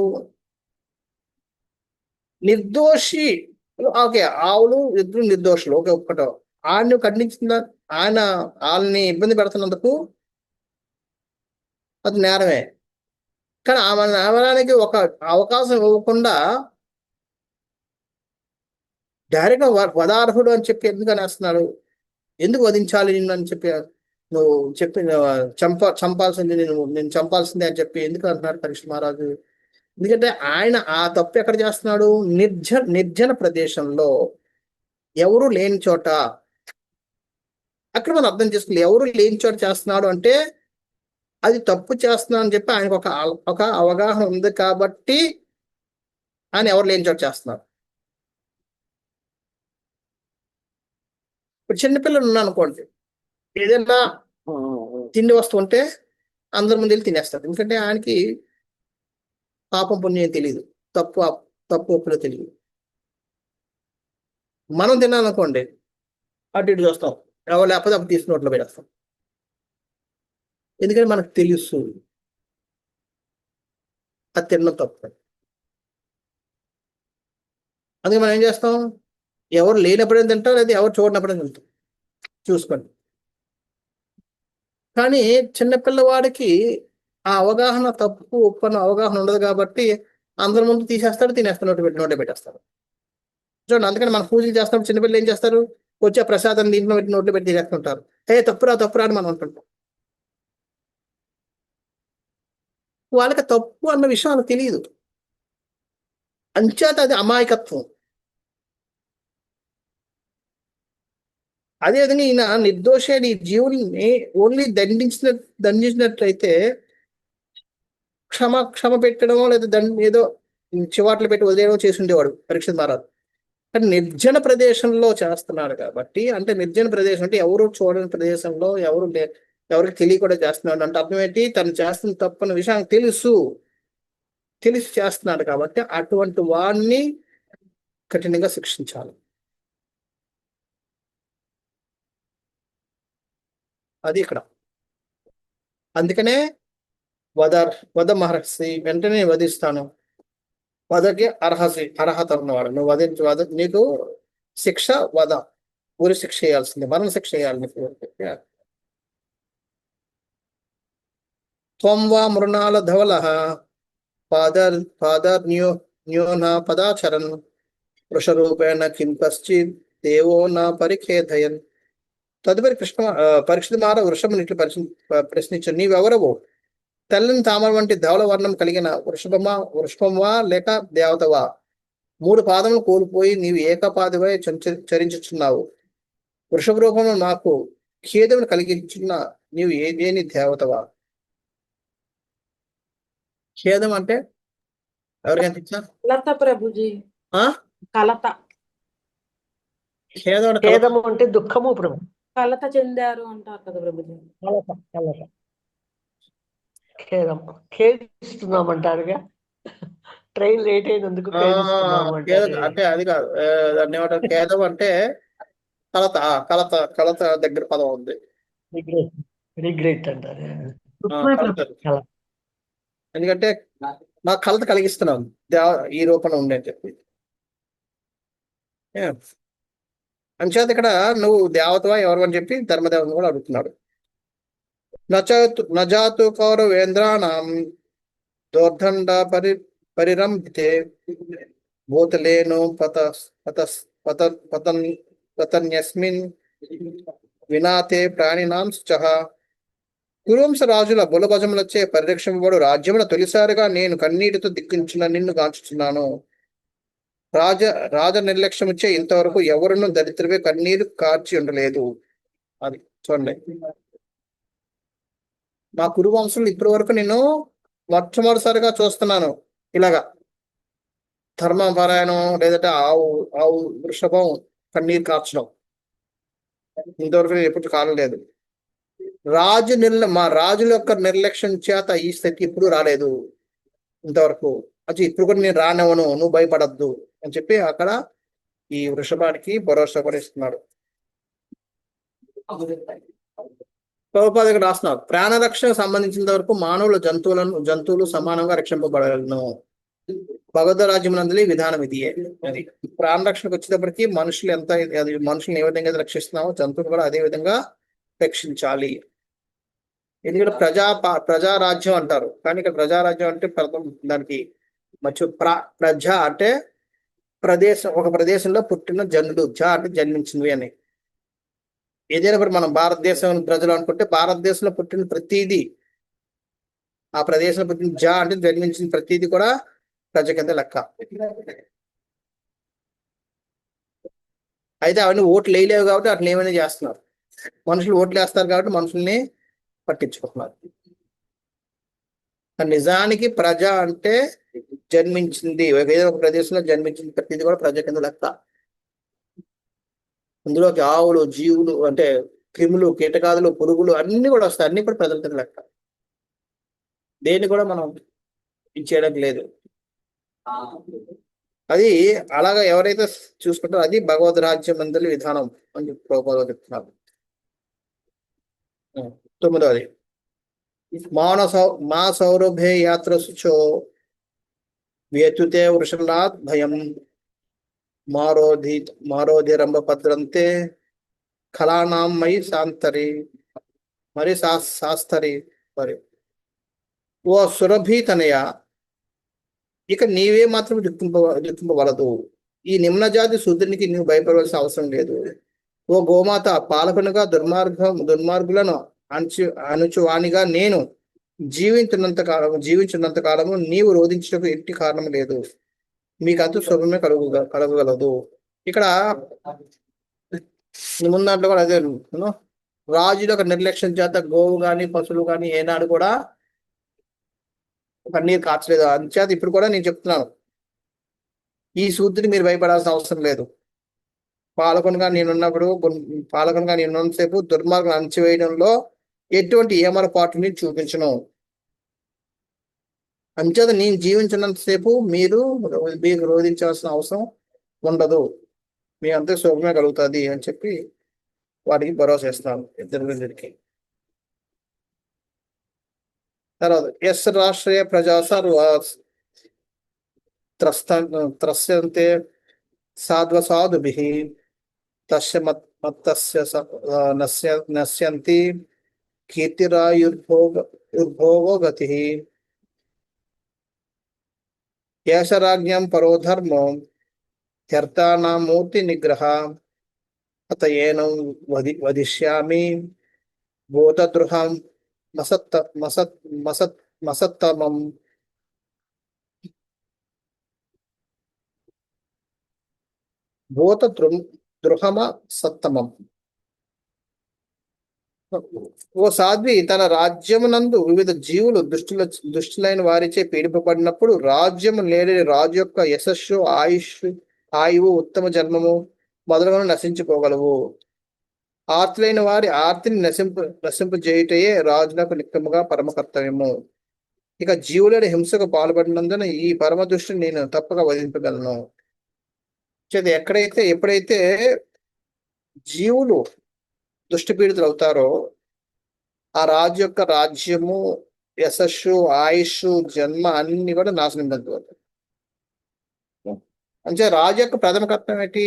Speaker 1: నిర్దోషి, ఓకే, ఆవులు ఇద్దరు నిర్దోషులు, ఓకే, ఒక్కటో ఆయన్ని ఖండించిన వాళ్ళని ఇబ్బంది పెడుతున్నందుకు అది నేరమే. కానీ ఆమె నేరానికి ఒక అవకాశం ఇవ్వకుండా డైరెక్ట్గా వదార్హుడు అని చెప్పి ఎందుకు అనేస్తున్నాడు? ఎందుకు వధించాలి నిన్ను అని చెప్పి నువ్వు చెప్పి చంపాల్సింది నేను చంపాల్సిందే అని చెప్పి ఎందుకు అంటున్నాడు పరీక్షిత్ మహారాజు? ఎందుకంటే ఆయన ఆ తప్పు ఎక్కడ చేస్తున్నాడు? నిర్జన ప్రదేశంలో, ఎవరు లేని చోట. అక్కడ మనం అర్థం చేసుకోవాలి, ఎవరు లేని చోట చేస్తున్నాడు అంటే అది తప్పు చేస్తున్నాడు అని చెప్పి ఆయనకు ఒక అవగాహన ఉంది కాబట్టి ఆయన ఎవరు లేని చోట చేస్తున్నారు. ఇప్పుడు చిన్నపిల్లలు ఉన్నా అనుకోండి, ఏదైనా తిండి వస్తువు ఉంటే అందరి ముందు వెళ్ళి తినేస్తాడు. ఎందుకంటే ఆయనకి పాపం పుణ్యం తెలియదు, తప్పు తప్పు ఒప్పులో తెలియదు. మనం తినాలనుకోండి అటు ఇటు చూస్తాం, ఎవరు లేకపోతే అప్పుడు తీసి నోట్లో పెట్టేస్తాం. ఎందుకంటే మనకు తెలుసు అది తినడం తప్పు. అందుకే మనం ఏం చేస్తాం, ఎవరు లేనప్పుడే తింటాం, లేదా ఎవరు చూడనప్పుడే తింటాం, చూసుకోండి. కానీ చిన్నపిల్లవాడికి ఆ అవగాహన, తప్పు ఒప్పు అన్న అవగాహన ఉండదు కాబట్టి అందరి ముందు తీసేస్తాడు, తినేస్తాడు, నోటే పెట్టేస్తాడు. చూడండి, అందుకని మన పూజలు చేస్తాం, చిన్నపిల్లలు ఏం చేస్తారు, వచ్చే ప్రసాదం దీంట్లో పెట్టి నోట్లో పెట్టి తీసేస్తుంటారు. తప్పురా అని మనం అంటుంటాం. వాళ్ళకి తప్పు అన్న విషయం వాళ్ళకి తెలియదు, అంచేత అది అమాయకత్వం. అదేవిధంగా ఈయన నిర్దోషి జీవుల్ని ఓన్లీ దండించినట్లయితే క్షమ పెట్టడమో లేదా ఏదో చివాట్లు పెట్టి వదిలేయడం చేసి ఉండేవాడు పరీక్షిత్ మహారాజు. కానీ నిర్జన ప్రదేశంలో చేస్తున్నాడు కాబట్టి, అంటే నిర్జన ప్రదేశం అంటే ఎవరు చూడని ప్రదేశంలో ఎవరికి తెలియకుండా చేస్తున్నాడు అంటే అర్థం ఏంటి, తను చేస్తున్న తప్పని విషయం తెలిసి చేస్తున్నాడు కాబట్టి అటువంటి వాడిని కఠినంగా శిక్షించాలి. అది ఇక్కడ. అందుకనే వద మహర్షి, వెంటనే వధిస్తాను, వదకి అర్హత ఉన్నవాడు, నువ్వు నీకు శిక్ష వద, ఊరి శిక్ష చేయాల్సింది, మరణ శిక్ష చేయాలి. త్వం వా మృణాల ధవల న్యోన పదాచరన్ వృషరూపేణ కిం కశ్చిత్ దేవో నా పరిఖేదయన్. తదుపరి పరీక్షిత్ మహారాజు వృషభం ఇట్లు ప్రశ్నించాడు, నీవెవరవు? తెల్లని తామర వంటి ధవల వర్ణం కలిగిన వృషభమా లేక దేవతవా? 3 పాదములు కోల్పోయి నీవు ఏకపాదివై చరించుచున్నావు. వృషభ రూపంలో నాకు ఖేదమును కలిగించున్న నీవు ఏదేని దేవతవా? ఖేదం అంటే ఎవరికైనా తెచ్చా?
Speaker 2: కలత ప్రభుజీ, కలత.
Speaker 4: ఖేదము అంటే దుఃఖము ప్రభు.
Speaker 2: కలత చెందారు అంటారు కదా ప్రభుజీ.
Speaker 4: ఖేదం, ఖేదిస్తున్నామంటారుగా, ట్రైన్ లేట్ అయినందుకు
Speaker 1: అంటే అది కాదు, దాన్ని ఏమంటారు, ఖేదం అంటే కలత. కలత దగ్గర పదం ఉంది,
Speaker 4: రిగ్రెట్ అంటారు.
Speaker 1: ఎందుకంటే నాకు కలత కలిగిస్తున్నాను ఈ రూపంలో ఉండే అని చెప్పి. అంచేత ఇక్కడ నువ్వు దేవతవా ఎవరు అని చెప్పి ధర్మదేవుని కూడా అడుగుతున్నాడు. నజాతు కౌరవేంద్రాణం దోర్దండ పరిరంభితే భూతలేను పతన్యస్మిన్ వినాతే ప్రాణినాం శుచః. కురువంశ రాజుల బులభజములచే పరిరక్షింపబడు రాజ్యమున తొలిసారిగా నేను కన్నీటితో దిక్కించిన నిన్ను గాంచుచున్నాను. రాజ నిర్లక్ష్యమిచ్చే ఇంతవరకు ఎవరును దరిద్రమే కన్నీరు కార్చి ఉండలేదు. అది చూడండి, మా కురువంశంలో ఇప్పటి వరకు నేను మొట్టమొదటిసారిగా చూస్తున్నాను ఇలాగా ధర్మపరాయణం, లేదంటే ఆవు వృషభం కన్నీరు కార్చడం. ఇంతవరకు నేను ఎప్పుడు కాలలేదు. మా రాజుల యొక్క నిర్లక్ష్యం చేత ఈ స్థితి ఇప్పుడు రాలేదు ఇంతవరకు. అది ఇప్పుడు కూడా నేను రానివ్వను, నువ్వు భయపడద్దు అని చెప్పి అక్కడ ఈ వృషభానికి భరోసా కూడా ఇస్తున్నాడు. ప్రభుపాద ఇక్కడ రాస్తున్నారు, ప్రాణరక్షణకు సంబంధించినంత వరకు మానవులు జంతువులు సమానంగా రక్షింపబడగలను. భగవద్ రాజ్యమునందలి విధానం ఇదియే. అది ప్రాణరక్షణకు వచ్చేటప్పటికి మనుషులను ఏ విధంగా రక్షిస్తున్నామో జంతువులు కూడా అదే విధంగా రక్షించాలి. ఎందుకంటే ప్రజారాజ్యం అంటారు, కానీ ఇక్కడ ప్రజారాజ్యం అంటే దానికి ప్రజ అంటే ప్రదేశం, ఒక ప్రదేశంలో పుట్టిన జనుడు, అంటే జన్మించినవి అని. ఏదైనా మనం భారతదేశం ప్రజలు అనుకుంటే భారతదేశంలో పుట్టిన ప్రతిదీ, ఆ ప్రదేశంలో పుట్టిన అంటే జన్మించిన ప్రతిదీ కూడా ప్రజ కింద లెక్క. అయితే అవన్నీ ఓట్లు వేయలేవు కాబట్టి అట్లా ఏమైనా చేస్తున్నారు. మనుషులు ఓట్లు వేస్తారు కాబట్టి మనుషుల్ని పట్టించుకుంటున్నారు. నిజానికి ప్రజ అంటే జన్మించింది, ఏదో ఒక ప్రదేశంలో జన్మించింది ప్రతిదీ కూడా ప్రజ కింద లెక్క. అందులోకి ఆవులు, జీవులు అంటే క్రిములు, కీటకాదులు, పురుగులు అన్ని కూడా వస్తాయి, అన్ని కూడా ప్రజల కింద లెక్క. దేన్ని కూడా మనం ఇచ్చేయడం లేదు. అది అలాగా ఎవరైతే చూసుకుంటారో అది భగవద్ రాజ్యం మందలి విధానం అని చెప్పి ప్రభుపాదులు చెప్తున్నారు. 9వది మా సౌరభే యాత్ర శుచో వ్యతుతే వృషలాత్ భయం మారోధిరంభ భద్రంతే కళానాం మయి శాంతరి మరి శాస్తరి మరి ఓ సురభి తనయ, ఇక నీవే మాత్రం దుఃఖింపవలదు. ఈ నిమ్న జాతి శూద్రునికి నీవు భయపడవలసిన అవసరం లేదు. ఓ గోమాత, పాలకునిగా దుర్మార్గులను అణుచువానిగా నేను జీవించినంత కాలము నీవు రోధించడానికి ఎట్టి కారణం లేదు. మీకంతా శుభమే కలగగలదు. ఇక్కడ ముందు దాంట్లో కూడా అదే రాజుల యొక్క నిర్లక్ష్యం చేత గోవు గాని పశువులు గాని ఏనాడు కూడా కన్నీరు కార్చలేదు. అంచేత ఇప్పుడు కూడా నేను చెప్తున్నాను, ఈ శూద్రుని మీరు భయపడాల్సిన అవసరం లేదు. పాలకునిగా నేనున్నంతసేపు దుర్మార్గం అణచివేయడంలో ఎటువంటి ఏమరపాటుని చూపించను. అంచేత నేను జీవించినంతసేపు మీరు రోధించాల్సిన అవసరం ఉండదు. మీ అంతే శోభమే కలుగుతుంది అని చెప్పి వాడికి భరోసా ఇస్తాను ఇద్దరికి. తర్వాత ఎస్ రాష్ట్రీయ ప్రజా సర్వ త్రస్యంతే సాధ్వసాధుభిః తస్య మత్తస్య నశ్యంతి కీర్తిరాయుర్భోగో గతిః ఏష రాజ్ఞం పరో ధర్మో త్యర్థానాం మూర్తి నిగ్రహ అత ఏనం వదిష్యామి భూతద్రుహం మసత్తమం భూతద్రుహమ సత్తమం. ఓ సాధ్వి, తన రాజ్యమునందు వివిధ జీవులు దుష్టులైన వారిచే పీడింపబడినప్పుడు రాజ్యము లేని రాజు యొక్క యశస్సు, ఆయువు, ఉత్తమ జన్మము మొదలుగా నశించిపోగలవు. ఆర్తులైన వారి ఆర్తిని నశింపజేయుటయే రాజులకు నిక్కముగా పరమ కర్తవ్యము. ఇక జీవులని హింసకు పాల్పడినందున ఈ పరమ దృష్టిని నేను తప్పక వదిలింపగలను. ఎప్పుడైతే జీవులు దుష్టపీడితులు అవుతారో ఆ రాజు యొక్క రాజ్యము, యశస్సు, ఆయుష్, జన్మ అన్ని కూడా నాశనం చెందుతారు. అంటే రాజు యొక్క ప్రథమ కర్తవ్యం ఏంటి?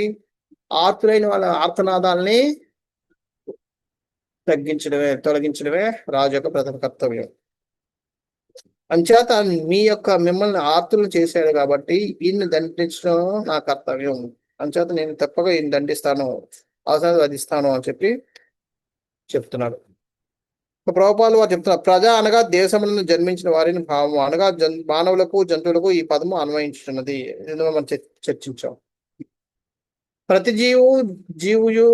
Speaker 1: ఆర్తులైన వాళ్ళ ఆర్తనాదాలని తొలగించడమే రాజు యొక్క ప్రథమ కర్తవ్యం. అంచేత మిమ్మల్ని ఆర్తులు చేశాడు కాబట్టి ఈయన్ని దండించడం నా కర్తవ్యం. అంచేత నేను తప్పక ఈయన దండిస్తాను, అవసరం వధిస్తాను అని చెప్పి చెప్తున్నాడు. ప్రభుపాదులు వారు చెప్తున్నారు, ప్రజ అనగా దేశములను జన్మించిన వారిని భావము అనగా మానవులకు జంతువులకు ఈ పదము అన్వయించుతున్నది. ఇందులో మనం చర్చించాం. ప్రతి జీవు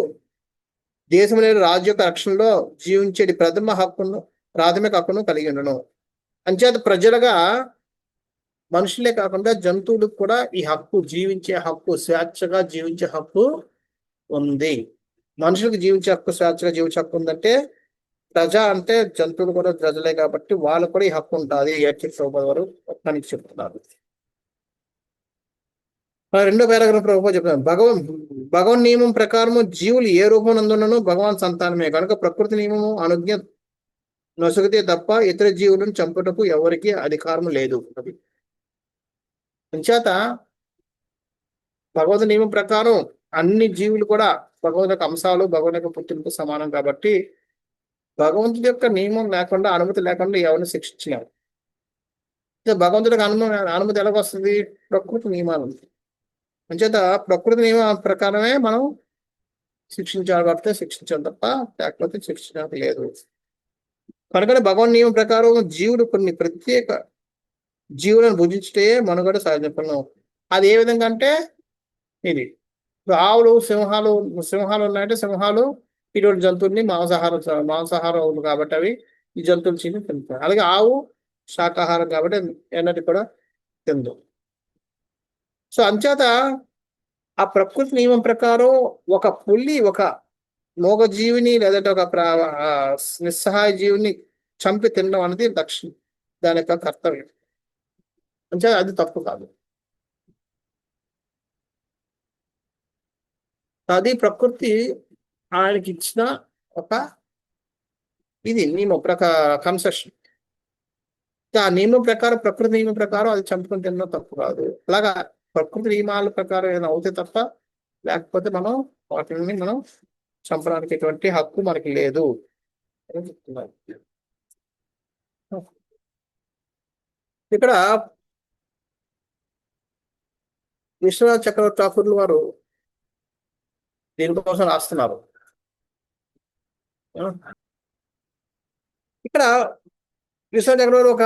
Speaker 1: దేశంలో రాజు యొక్క రక్షణలో జీవించేది ప్రాథమిక హక్కును కలిగి ఉండను. అంచేత ప్రజలుగా మనుషులే కాకుండా జంతువులకు కూడా ఈ హక్కు, జీవించే హక్కు, స్వేచ్ఛగా జీవించే హక్కు ఉంది. మనుషులకు జీవించే హక్కు, స్వేచ్ఛగా జీవించే హక్కు ఉందంటే ప్రజ అంటే జంతువులు కూడా ప్రజలే కాబట్టి వాళ్ళకు కూడా ఈ హక్కు ఉంటుంది. వారు ఒక్కనికి చెప్తున్నారు. రెండో పారాగ్రాఫ్ ప్రభుపాదులు చెప్తున్నారు, భగవన్ నియమం ప్రకారము జీవులు ఏ రూపం నందునను భగవాన్ సంతానమే కనుక ప్రకృతి నియమము అనుజ్ఞ నొసగితే తప్ప ఇతర జీవులను చంపుటకు ఎవరికి అధికారం లేదు. అంచేత భగవద్ నియమం ప్రకారం అన్ని జీవులు కూడా భగవంతుని యొక్క అంశాలు, భగవంతుని యొక్క పుట్టినకు సమానం కాబట్టి భగవంతుడి యొక్క నియమం లేకుండా, అనుమతి లేకుండా ఎవరిని శిక్షించలేము. భగవంతుడికి అనుమతి ఎలాగ వస్తుంది? ప్రకృతి నియమాలు. అంచేత ప్రకృతి నియమం ప్రకారమే మనం శిక్షించాలి కాబట్టి శిక్షించాలి తప్ప లేకపోతే శిక్షించడానికి లేదు. కనుక భగవన్ నియమం ప్రకారం జీవుడు కొన్ని ప్రత్యేక జీవులను భుజించటే మనుగడ సాధించను. అది ఏ విధంగా అంటే ఇది ఆవులు, సింహాలు ఉన్నాయంటే సింహాలు ఇటువంటి జంతువుల్ని మాంసాహారం కాబట్టి అవి ఈ జంతువులు తింటాయి. అలాగే ఆవు శాకాహారం కాబట్టి ఎన్నటి కూడా తిందు. సో అంచేత ఆ ప్రకృతి నియమం ప్రకారం ఒక పులి ఒక మూగజీవిని లేదంటే ఒక నిస్సహాయ జీవిని చంపి తినడం అనేది దాని యొక్క కర్తవ్యం. అంటే అది తప్పు కాదు. అది ప్రకృతి ఆయనకి ఇచ్చిన ఒక ఇది నియమం కన్సెషన్. ఆ నియమం ప్రకారం, ప్రకృతి నియమం ప్రకారం అది చంపుకుని తినడం తప్పు కాదు. అలాగా ప్రకృతి నియమాల ప్రకారం ఏదైనా అవుతే తప్ప, లేకపోతే మనం వాటిని మనం చంపడానికి ఎటువంటి హక్కు మనకి లేదు అని చెప్తున్నారు. ఇక్కడ విశ్వనాథ్ చక్రవర్తి ఠాకూర్లు వారు దీనికోసం రాస్తున్నారు. ఇక్కడ విశ్వనాథ్ చక్రవర్తి ఒక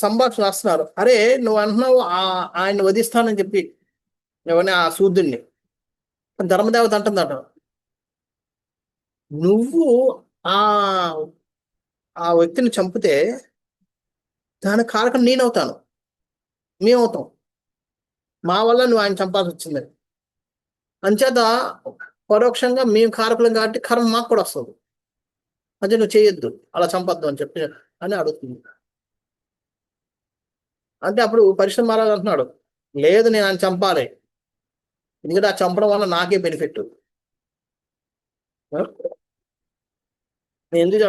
Speaker 1: సంభాషణ రాస్తున్నారు. అరే నువ్వు అంటున్నావు ఆయన వధిస్తానని చెప్పి ఎవరిని, ఆ శూద్రుడిని. ధర్మదేవత అంటుందట, నువ్వు ఆ ఆ వ్యక్తిని చంపితే దాని కారకం నేనవుతాను, మేమవుతాం, మా వల్ల నువ్వు ఆయన చంపాల్సి వచ్చింది. అంచేత పరోక్షంగా మేము కారకులం కాబట్టి కర్మ మాకు కూడా వస్తుంది. అంటే నువ్వు చేయొద్దు, అలా చంపొద్దు అని చెప్పి అని అడుగుతుంది. అంటే అప్పుడు పరిశ్రమ మహారాజు అంటున్నాడు, లేదు నేను ఆయన చంపాలి, ఎందుకంటే ఆ చంపడం వల్ల నాకే బెనిఫిట్. నేను ఎందుకు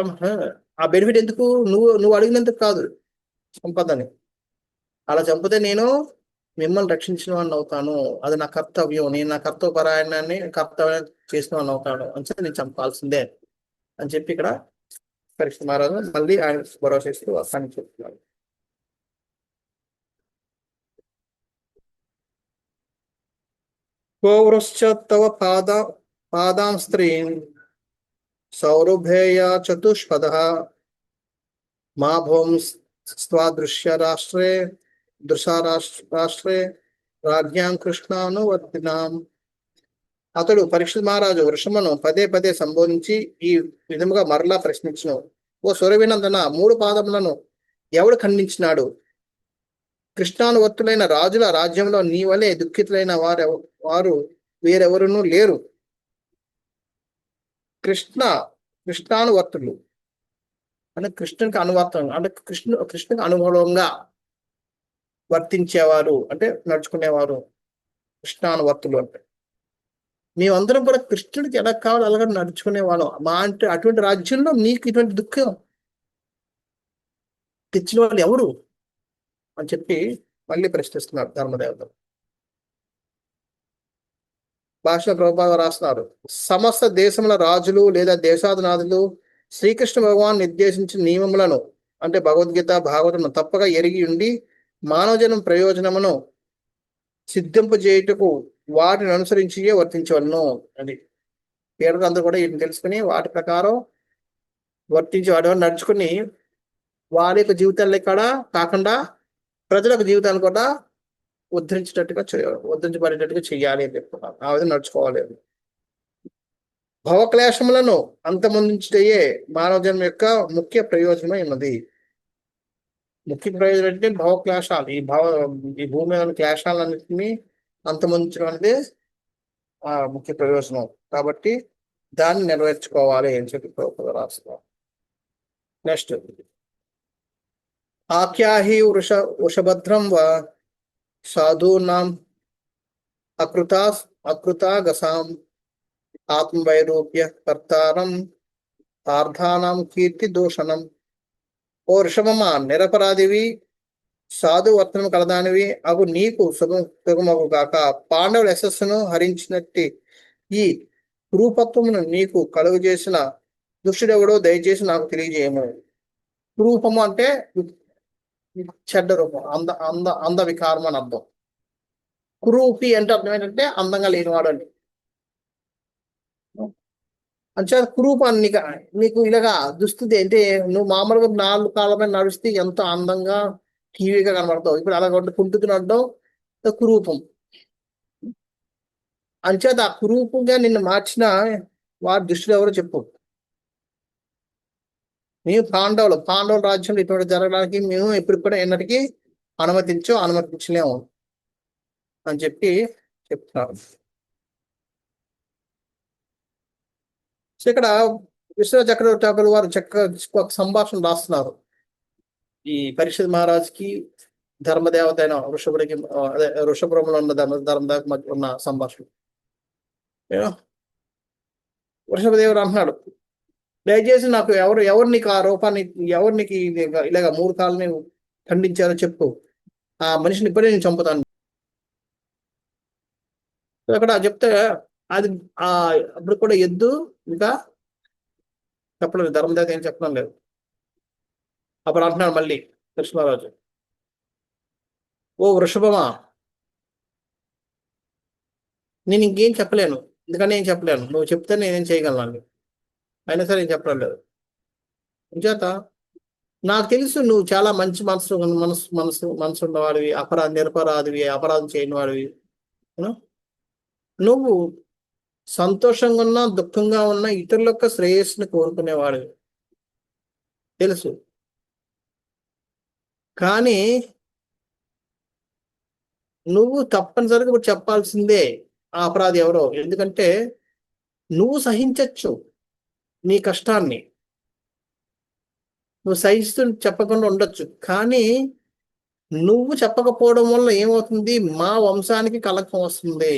Speaker 1: ఆ బెనిఫిట్ ఎందుకు, నువ్వు అడిగినందుకు కాదు చంపదని. అలా చంపితే నేను మిమ్మల్ని రక్షించిన వాడిని అవుతాను, అది నా కర్తవ్యం, నేను నా కర్తవ్యపరాయణాన్ని కర్తవ్యం చేసిన వాడిని అవుతాను అని చెప్పి నేను చంపాల్సిందే అని చెప్పి ఇక్కడ పరీక్ష మహారాజు మళ్ళీ ఆయన భరోసా ఇస్తూ వస్తానని చెప్తున్నాడు. గోవృశ్చ తవ పాదాం స్త్రీన్ సౌరభేయ చతుష్పద మా భూం స్వాదృశ్య రాష్ట్రే దృశారాష్ట్రే రాజ్యాం కృష్ణానువర్తినాం. అతడు పరీక్షిత్ మహారాజు వృషమును పదే పదే సంబోధించి ఈ విధముగా మరలా ప్రశ్నించును, ఓ సురవినందన, 3 పాదములను ఎవడు ఖండించినాడు? కృష్ణానువర్తులైన రాజుల రాజ్యంలో నీ వలె దుఃఖితులైన వారు వేరెవరునూ లేరు. కృష్ణానువర్తులు అంటే కృష్ణునికి అనువర్తం, అంటే కృష్ణునికి అనుభవంగా వర్తించేవారు, అంటే నడుచుకునేవారు కృష్ణానువర్తులు. అంటే మేమందరం కూడా కృష్ణుడికి ఎలా కావాలో అలాగే నడుచుకునేవాళ్ళం. మా అంటే అటువంటి రాజ్యంలో నీకు ఇటువంటి దుఃఖం తెచ్చిన వాళ్ళు ఎవరు అని చెప్పి మళ్ళీ ప్రశ్నిస్తున్నారు ధర్మదేవత. భాష ప్రభుపాద రాస్తున్నారు, సమస్త దేశముల రాజులు లేదా దేశాధినాథులు శ్రీకృష్ణ భగవాన్ నిర్దేశించిన నియమములను అంటే భగవద్గీత భాగవతము తప్పక ఎరిగి ఉండి మానవజనం ప్రయోజనమును సిద్ధింపజేయుటకు వాటిని అనుసరించియే వర్తించవలను. అది పేదలు అందరూ కూడా వీటిని తెలుసుకుని వాటి ప్రకారం వర్తించి వాటి నడుచుకుని వారి యొక్క జీవితాల్లో కూడా కాకుండా ప్రజల యొక్క జీవితాన్ని కూడా ఉద్ధరించబడేటట్టుగా చెయ్యాలి అని చెప్తున్నారు. ఆ విధంగా నడుచుకోవాలి. భవక్లేశములను అంతమొందించుటయే మానవ జన్మ యొక్క ముఖ్య ప్రయోజనమై ఉన్నది. ముఖ్య ప్రయోజనం అంటే భవక్లేశాలు, ఈ భూమి మీద క్లేశాలన్నింటినీ అంతమొందించడం అనేది ఆ ముఖ్య ప్రయోజనం. కాబట్టి దాన్ని నెరవేర్చుకోవాలి అని చెప్పి రాస్తున్నారు. నెక్స్ట్, ఆఖ్యాహి వృషభద్రం వా సాధూనాం అకృతాగసాం ఆత్మవైరూప్య కర్తారం ఆర్ధానం కీర్తి దూషణం. ఓ ఋషభమా, నిరపరాధివి సాధు వర్తనం కలదానివి అవు నీకు సుగమగు గాక. పాండవుల యశస్సును హరించినట్టి ఈ రూపత్వమును నీకు కలుగు చేసిన దుష్టుడెవడో దయచేసి నాకు తెలియజేయము. రూపము అంటే చెడ్డ రూపం, అంద వికారం అని అర్థం. కురూపి అంటే అర్థం ఏంటంటే అందంగా లేనివాడు అని. అంటే కురూపాన్ని నీకు ఇలాగా దుస్థితి అంటే నువ్వు మామూలుగా 4 కాళ్ళ మీద నడిస్తే ఎంతో అందంగా టీవీగా కనబడతావు, ఇప్పుడు అలా కుంటుకు నడడం కురూపం. అంచేత ఆ కురూపంగా నిన్ను మార్చిన వారి దృష్టిలో ఎవరో చెప్పు. మేము పాండవుల రాజ్యంలో ఇటువంటి జరగడానికి మేము ఎప్పుడు కూడా ఎన్నటికీ అనుమతించలేము అని చెప్పి చెప్తున్నారు. సో ఇక్కడ విశ్వ చక్రవర్తి వారు ఒక సంభాషణ రాస్తున్నారు. ఈ పరీక్షిత్ మహారాజ్కి ధర్మదేవత అయిన వృషభుడికి అదే వృషభురంలో ఉన్న ధర్మదేవత మధ్య ఉన్న సంభాషణ. వృషభదేవుడు అంటున్నాడు, దయచేసి నాకు ఎవరు నీకు ఆ రూపాన్ని, ఎవరు నీకు ఇలాగ 3 కాళ్ళని ఖండించారో చెప్పు, ఆ మనిషిని ఇప్పుడే నేను చంపుతాను. అక్కడ చెప్తే అది అప్పుడు కూడా ఎద్దు ఇంకా చెప్పలేదు, ధర్మదేవత ఏం చెప్పడం లేదు. అప్పుడు అంటున్నాడు మళ్ళీ కృష్ణరాజు, ఓ వృషభమా, నేను ఇంకేం చెప్పలేను, ఎందుకని ఏం చెప్పలేను, నువ్వు చెప్తే నేనేం చేయగలను, అయినా సరే ఏం చెప్పడం లేదు. చేత నాకు తెలుసు నువ్వు చాలా మంచి మనసు ఉన్నవాడివి, నిరపరాధివి, అపరాధం చేయని వాడివి. నువ్వు సంతోషంగా ఉన్నా దుఃఖంగా ఉన్నా ఇతరుల యొక్క శ్రేయస్సుని కోరుకునేవాడివి తెలుసు. కానీ నువ్వు తప్పనిసరిగా ఇప్పుడు చెప్పాల్సిందే ఆ అపరాధి ఎవరో, ఎందుకంటే నువ్వు సహించచ్చు నీ కష్టాన్ని, నువ్వు సహిస్తూ చెప్పకుండా ఉండొచ్చు, కానీ నువ్వు చెప్పకపోవడం వల్ల ఏమవుతుంది, మా వంశానికి కలకం వస్తుంది.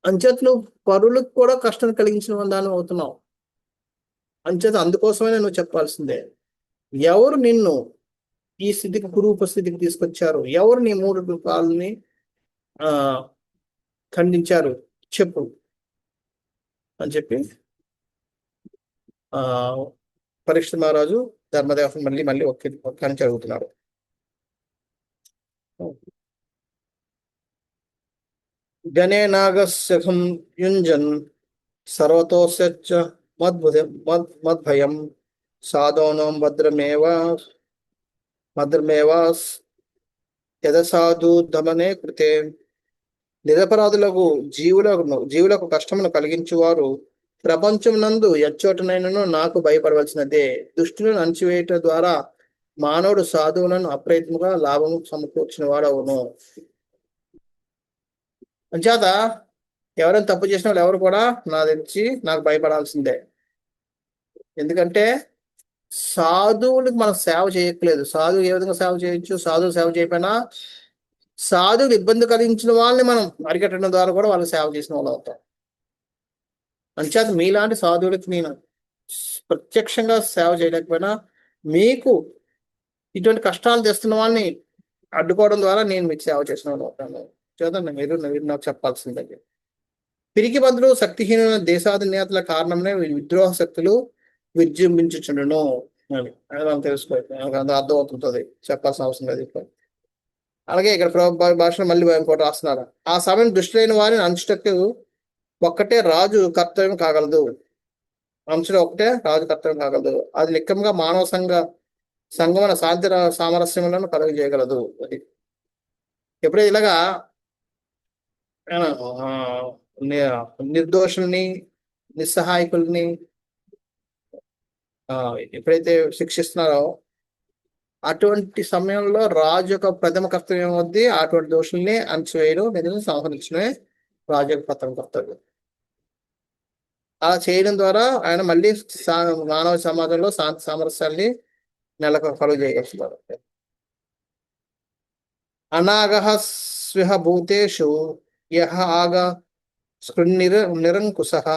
Speaker 1: అంచేత నువ్వు పరులకు కూడా కష్టం కలిగించిన దాని అవుతున్నావు. అంచేత అందుకోసమే నువ్వు చెప్పాల్సిందే, ఎవరు నిన్ను ఈ స్థితికి కురూప స్థితికి తీసుకొచ్చారు, ఎవరు నీ 3 రూపాయలని ఖండించారు చెప్పు అని చెప్పి పరీక్షిత్ మహారాజు ధర్మదేవతను మళ్ళీ ఒక్క నుంచి అడుగుతున్నాడు. గణే నాగస్యఖం యుంజన్ సర్వతోస్యచ్చ మద్భయం సాధోనం భద్రమేవాస్ యదసాధు దమనే కృతే. నిరపరాధులకు జీవులకు కష్టమును కలిగించువారు ప్రపంచం నందు ఎచ్చోటనైనను నాకు భయపడవలసినదే. దుష్టులను అణచివేయట ద్వారా మానవుడు సాధువులను అప్రయత్నంగా లాభము సమకూర్చిన వాడు అవును. అంచేత ఎవరైనా తప్పు చేసిన వాళ్ళు ఎవరు కూడా నా తెచ్చి నాకు భయపడాల్సిందే. ఎందుకంటే సాధువులకు మనం సేవ చేయట్లేదు. సాధువు ఏ విధంగా సేవ చేయొచ్చు, సాధువు సేవ చేయకపోయినా సాధువులు ఇబ్బంది కలిగించిన వాళ్ళని మనం అరికట్టడం ద్వారా కూడా వాళ్ళకి సేవ చేసిన వాళ్ళు అవుతాం. అంచేత మీలాంటి సాధువులకి నేను ప్రత్యక్షంగా సేవ చేయలేకపోయినా మీకు ఇటువంటి కష్టాలు తెస్తున్న వాళ్ళని అడ్డుకోవడం ద్వారా నేను మీకు సేవ చేసిన వాళ్ళు అవుతాను. చేత మీరు నాకు చెప్పాల్సిందే. పిరికి బదులు శక్తిహీన దేశాధినేతల కారణమే విద్రోహ శక్తులు విజృంభించుచుండును అని మనం తెలుసుకోవాలి, అర్థం అవుతుంటుంది, చెప్పాల్సిన అవసరం లేదు ఇప్పుడు. అలాగే ఇక్కడ భాషలో మళ్ళీ ఇంకోటి రాస్తున్నారు, ఆ సమయం దుష్టులైన వారిని అంచుటకు ఒక్కటే రాజు కర్తవ్యం కాగలదు. అంచులో ఒకటే రాజు కర్తవ్యం కాగలదు, అది లెక్కముగా మానవ సంగమన శాంతి సామరస్యములను కలుగజేయగలదు. అది ఎప్పుడైతే ఇలాగా నిర్దోషుల్ని నిస్సహాయకుల్ని ఎప్పుడైతే శిక్షిస్తున్నారో అటువంటి సమయంలో రాజు యొక్క ప్రథమ కర్తవ్యం వద్ది అటువంటి దోషుల్ని అణచివేయడం లేదా సంహరించడమే రాజు యొక్క ప్రథమ కర్తవ్యం. అలా చేయడం ద్వారా ఆయన మళ్ళీ మానవ సమాజంలో శాంతి సామరస్యాన్ని కలుగు చేయగలుగుతారు. అనాగహ స్విహ భూతేషు యహ ఆగ నిరంకుశః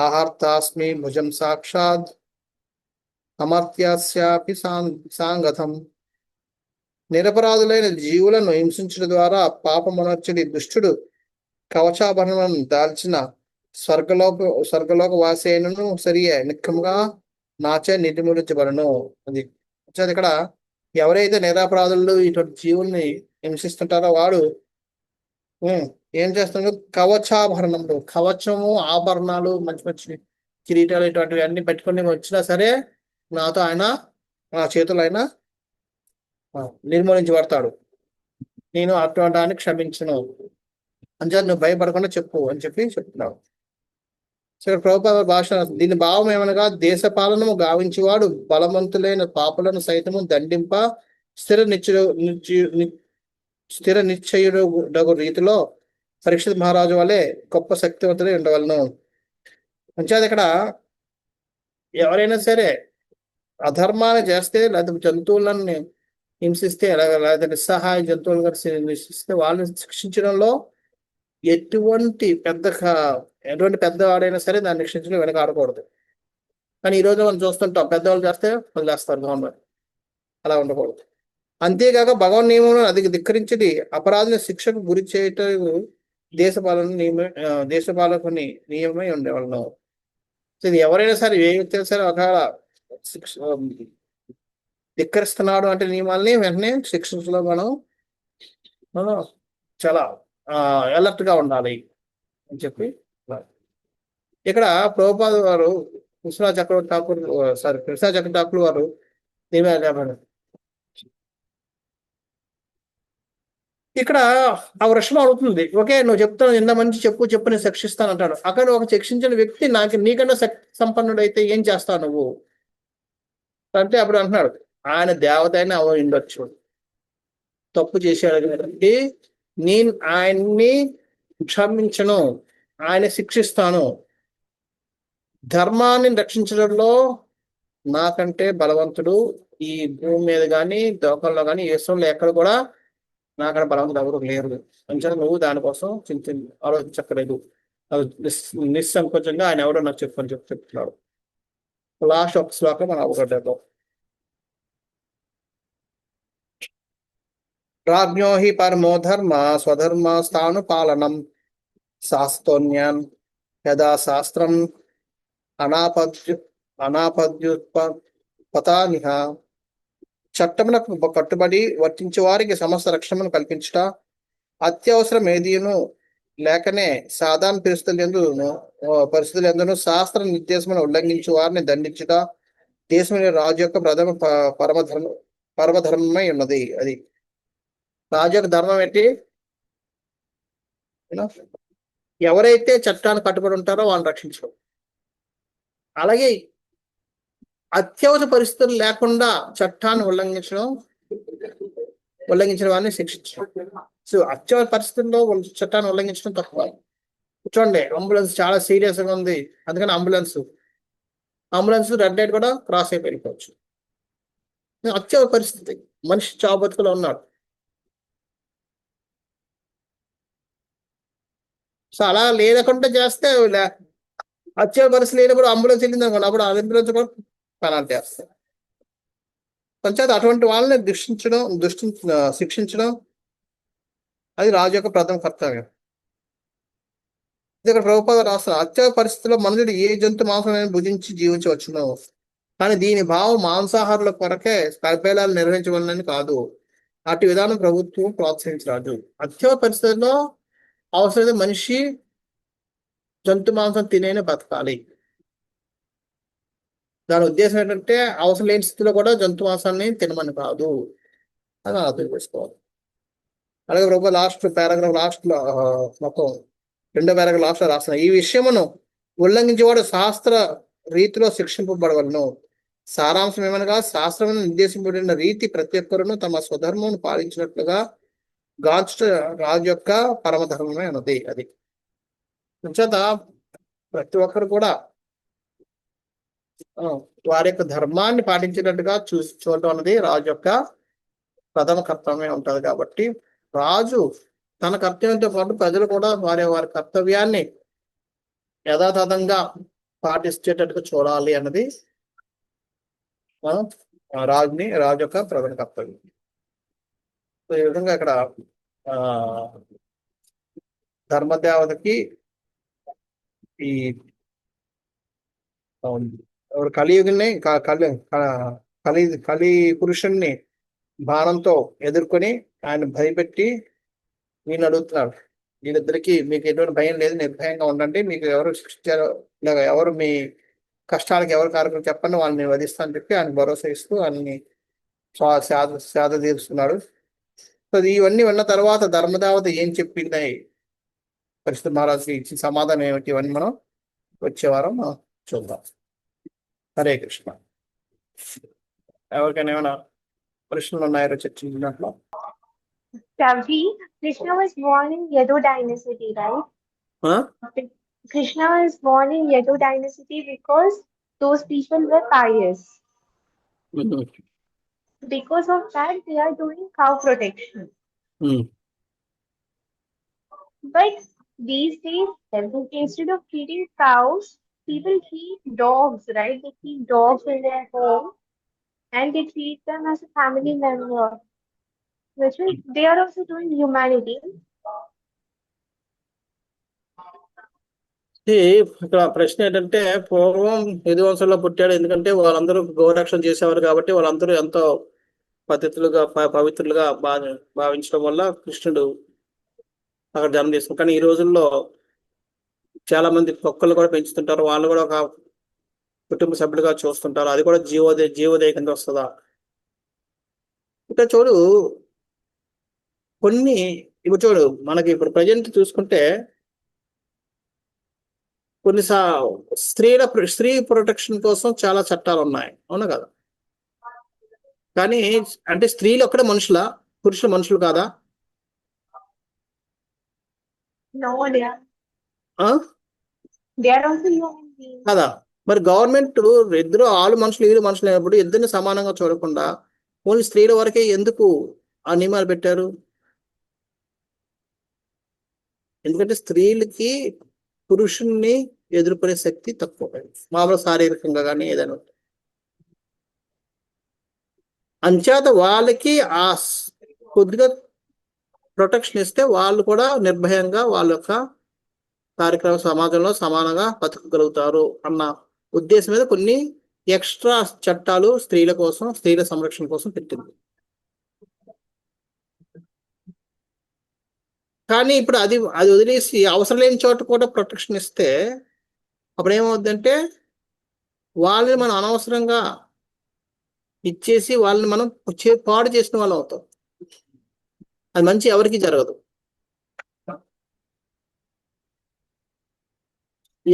Speaker 1: ఆహార్తాస్మి భుజం సాక్షాత్ అమర్త్యాస్యాపి సాంగతం. నిరపరాధులైన జీవులను హింసించడం ద్వారా పాపమునర్చడి దుష్టుడు కవచాభరణం దాల్చిన స్వర్గలోక వాసేనను సరియే నిక్కముగా నాచే నిర్మూలించబడను. అది ఇక్కడ ఎవరైతే నిరపరాధులు ఇటువంటి జీవుల్ని హింసిస్తుంటారో వాడు ఏం చేస్తున్నాడు, కవచాభరణములు, కవచము, ఆభరణాలు, మంచి మంచి కిరీటాలు ఇటువంటివి అన్ని పెట్టుకుని వచ్చినా సరే నాతో ఆయన నా చేతులు ఆయన నిర్మూలించబడతాడు. నేను అటువంటి దాన్ని క్షమించను అని నువ్వు భయపడకుండా చెప్పు అని చెప్తున్నావు. సరే ప్రభుపాద భాష దీని భావం ఏమనగా దేశపాలనము గావించేవాడు బలవంతులైన పాపులను సైతము దండింప స్థిర నిశ్చయుడు రీతిలో పరీక్షిత్ మహారాజు వలె గొప్ప శక్తివంతులై ఉండవలను. అంచేది ఇక్కడ ఎవరైనా సరే అధర్మాన్ని చేస్తే లేదా జంతువులను హింసిస్తే లేదా నిస్సహాయ జంతువులను హింసిస్తే వాళ్ళని శిక్షించడంలో ఎటువంటి ఎటువంటి పెద్దవాడైనా సరే దాన్ని శిక్షించడం వెనక ఆడకూడదు. కానీ ఈరోజు మనం చూస్తుంటాం, పెద్దవాళ్ళు చేస్తే వదిలేస్తారు గవర్నమెంట్. అలా ఉండకూడదు. అంతేకాక భగవన్ నియమం అది ధిక్కరించింది అపరాధుల శిక్షకు గురి చేయటం దేశపాలకుని నియమమై ఉండేవాళ్ళం. ఇది ఎవరైనా సరే ఏ వ్యక్తి సరే ఒకవేళ ధిక్కరిస్తున్నాడు అంటే నియమాల్ని వెంటనే శిక్షలో మనం చాలా అలర్ట్ గా ఉండాలి అని చెప్పి ఇక్కడ ప్రభుపాద వారు కృష్ణా చక్రవర్తి ఠాకూర్ వారు ఇక్కడ ఆ వృక్షం అడుగుతుంది, ఓకే నువ్వు చెప్తాను ఇంత మంచి చెప్పు నేను శిక్షిస్తాను అంటాడు. అక్కడ ఒక శిక్షించిన వ్యక్తి నీకన్నా శక్తి సంపన్నుడు అయితే ఏం చేస్తావు నువ్వు అంటే అప్పుడు అంటున్నాడు, ఆయన దేవత అయినా ఉండొచ్చు, తప్పు చేశాడు కాబట్టి నేను ఆయన్ని క్షమించను, ఆయన శిక్షిస్తాను. ధర్మాన్ని రక్షించడంలో నాకంటే బలవంతుడు ఈ భూమి మీద కానీ లోకంలో కానీ ఏసులో ఎక్కడ కూడా నాకంటే బలవంతుడు ఎవరు లేరు. అంచనా నువ్వు దానికోసం ఆలోచించక్కలేదు, నిస్సంకోచంగా ఆయన ఎవరో నాకు చెప్పని చెప్తున్నాడు. లాస్ట్ ఒక శ్లోకం మనం అవగడ్డేద్దాం. రాజ్ఞో హి పరమో ధర్మ స్వధర్మ స్థాను పాలనం శాస్త్రోన్యాన్ యదా శాస్త్రం అనాపద్యుత్పతానిహ. చట్టమునకు కట్టుబడి వర్తించే వారికి సమస్త రక్షణను కల్పించుట, అత్యవసరం ఏదీను లేకనే సాధారణ పరిస్థితులు ఎందును శాస్త్ర నిర్దేశమును ఉల్లంఘించు వారిని దండించుట దేశమైన రాజు యొక్క ప్రథమ పరమధర్మమై ఉన్నది. అది రాజు యొక్క ధర్మం ఏంటి? ఎవరైతే చట్టాన్ని కట్టుబడి ఉంటారో వాళ్ళని రక్షించడం, అలాగే అత్యవసర పరిస్థితులు లేకుండా చట్టాన్ని ఉల్లంఘించిన వారిని శిక్షించడం. సో అత్యవసర పరిస్థితుల్లో చట్టాన్ని ఉల్లంఘించడం తక్కువ. చూడండి, అంబులెన్స్ చాలా సీరియస్ గా ఉంది, అందుకని అంబులెన్స్ రెడ్ లైట్ కూడా క్రాస్ అయిపోయి వెళ్ళిపోవచ్చు. అత్యవసర పరిస్థితి, మనిషి చావు బతుకులో ఉన్నాడు. సో అలా లేదకుండా చేస్తే అత్యవసర పరిస్థితి లేనప్పుడు అంబులెన్స్ వెళ్ళింది అనుకోండి, అప్పుడు అంబులెన్స్ కూడా పెనాల్టీ వేస్తారు. పంచాయతీ అటువంటి వాళ్ళని శిక్షించడం అది రాజు యొక్క ప్రథమ కర్తవ్యం. ఇక్కడ ప్రభుపాద రాస్తారు, అత్యవసర పరిస్థితుల్లో మనుషుడు ఏ జంతు మాంసం భుజించి జీవించవచ్చును, కానీ దీని భావం మాంసాహారుల కొరకే కల్పేలాలు నిర్వహించవాలని కాదు. అటు విధానం ప్రభుత్వం ప్రోత్సహించరాదు. అత్యవసర పరిస్థితుల్లో అవసరమైతే మనిషి జంతు మాంసం తినేనే బతకాలి. దాని ఉద్దేశం ఏంటంటే అవసరం లేని స్థితిలో కూడా జంతు మాంసాన్ని తినమని కాదు, అని అర్థం చేసుకోవాలి. అలాగే ప్రభు లాస్ట్ పారాగ్రాఫ్ మొత్తం 2వ పారాగ్రాఫ్ లాస్ట్ లో రాస్తున్నా, ఈ విషయమును ఉల్లంఘించేవాడు శాస్త్ర రీతిలో శిక్షింపబడవలను. సారాంశం ఏమనగా శాస్త్రమైన నిర్దేశింపబడిన రీతి ప్రతి ఒక్కరును తమ స్వధర్మం పాలించినట్లుగా గాంచుట రాజు యొక్క పరమధర్మమే అన్నది. అది చేత ప్రతి ఒక్కరు కూడా వారి యొక్క ధర్మాన్ని పాటించినట్టుగా చూడటం అన్నది రాజు యొక్క ప్రథమ కర్తవ్యమే ఉంటది. కాబట్టి రాజు తన కర్తవ్యంతో పాటు ప్రజలు కూడా వారి కర్తవ్యాన్ని యథాతథంగా పాటించేటట్టుగా చూడాలి అన్నది మనం రాజు యొక్క ప్రధాన కర్తవ్యం. ఈ విధంగా ఇక్కడ ధర్మదేవతకి ఈ కలియుగిని కలి పురుషుణ్ణి బాణంతో ఎదుర్కొని ఆయన భయపెట్టి వీళ్ళని అడుగుతున్నాడు, వీళ్ళిద్దరికి మీకు ఎటువంటి భయం లేదు, నిర్భయంగా ఉండండి, మీకు ఎవరు శిక్షించారో ఇలాగ ఎవరు మీ కష్టాలకు ఎవరు కారకులు చెప్పండి, వాళ్ళని వధిస్తా అని చెప్పి ఆయన భరోసా ఇస్తూ ఆయన్ని సేద తీరుస్తున్నాడు. సో ఇవన్నీ విన్న తర్వాత ధర్మదేవత ఏం చెప్పింది, పరిస్థితి మహారాజుకి ఇచ్చిన సమాధానం ఏమిటి, ఇవన్నీ మనం వచ్చే వారం చూద్దాం. హరే కృష్ణ. ఎవరికైనా ఏమైనా ప్రశ్నలు ఉన్నాయో చర్చించినట్లు?
Speaker 5: Krishna was born in Yadu dynasty, right? Krishna was born in Yadu dynasty because those people were pious.
Speaker 1: Um,
Speaker 5: Because of that, they are doing cow protection.
Speaker 1: Um.
Speaker 5: But these days, instead of feeding cows, people feed dogs, right? They feed dogs in their home and they treat them as a family member, which means they are also doing humanity.
Speaker 1: ఇది ఇక్కడ ప్రశ్న ఏంటంటే పూర్వం యదువంశంలో పుట్టాడు, ఎందుకంటే వాళ్ళందరూ గోరక్షణ చేసేవారు కాబట్టి వాళ్ళందరూ ఎంతో పద్ధతులుగా పవిత్రులుగా భావించడం వల్ల కృష్ణుడు అక్కడ జన్మ తీసుకున్నాడు. కానీ ఈ రోజుల్లో చాలా మంది కుక్కలు కూడా పెంచుతుంటారు, వాళ్ళు కూడా ఒక కుటుంబ సభ్యులుగా చూస్తుంటారు. అది కూడా జీవోదయ కింద వస్తుందా? ఇక్కడ చూడు, కొన్ని ఇప్పుడు చూడు, మనకి ఇప్పుడు ప్రజెంట్ చూసుకుంటే కొన్ని స్త్రీ ప్రొటెక్షన్ కోసం చాలా చట్టాలు ఉన్నాయి, అవునా కదా? కానీ అంటే స్త్రీలు ఒక్కడే మనుషులా, పురుషులు మనుషులు కాదా?
Speaker 5: No,
Speaker 1: ఆ?
Speaker 5: they are also human beings.
Speaker 1: కదా? మరి గవర్నమెంట్ ఇద్దరు ఆలు మనుషులు వీళ్ళు మనుషులు అయినప్పుడు ఇద్దరిని సమానంగా చూడకుండా ఓన్లీ స్త్రీల వరకే ఎందుకు ఆ నియమాలు పెట్టారు? ఎందుకంటే స్త్రీలకి పురుషుణ్ణి ఎదుర్కొనే శక్తి తక్కువ, మామూలు శారీరకంగా కానీ ఏదైనా. అంచేత వాళ్ళకి ఆ కొద్దిగా ప్రొటెక్షన్ ఇస్తే వాళ్ళు కూడా నిర్భయంగా వాళ్ళ యొక్క కార్యక్రమ సమాజంలో సమానంగా బతకగలుగుతారు అన్న ఉద్దేశం మీద కొన్ని ఎక్స్ట్రా చట్టాలు స్త్రీల కోసం, స్త్రీల సంరక్షణ కోసం పెట్టింది. కానీ ఇప్పుడు అది వదిలేసి అవసరం లేని చోట కూడా ప్రొటెక్షన్ ఇస్తే అప్పుడు ఏమవుద్దంటే వాళ్ళని మనం అనవసరంగా ఇచ్చేసి వాళ్ళని మనం పాడు చేసిన వాళ్ళు అవుతాం. అది మంచి ఎవరికి జరగదు.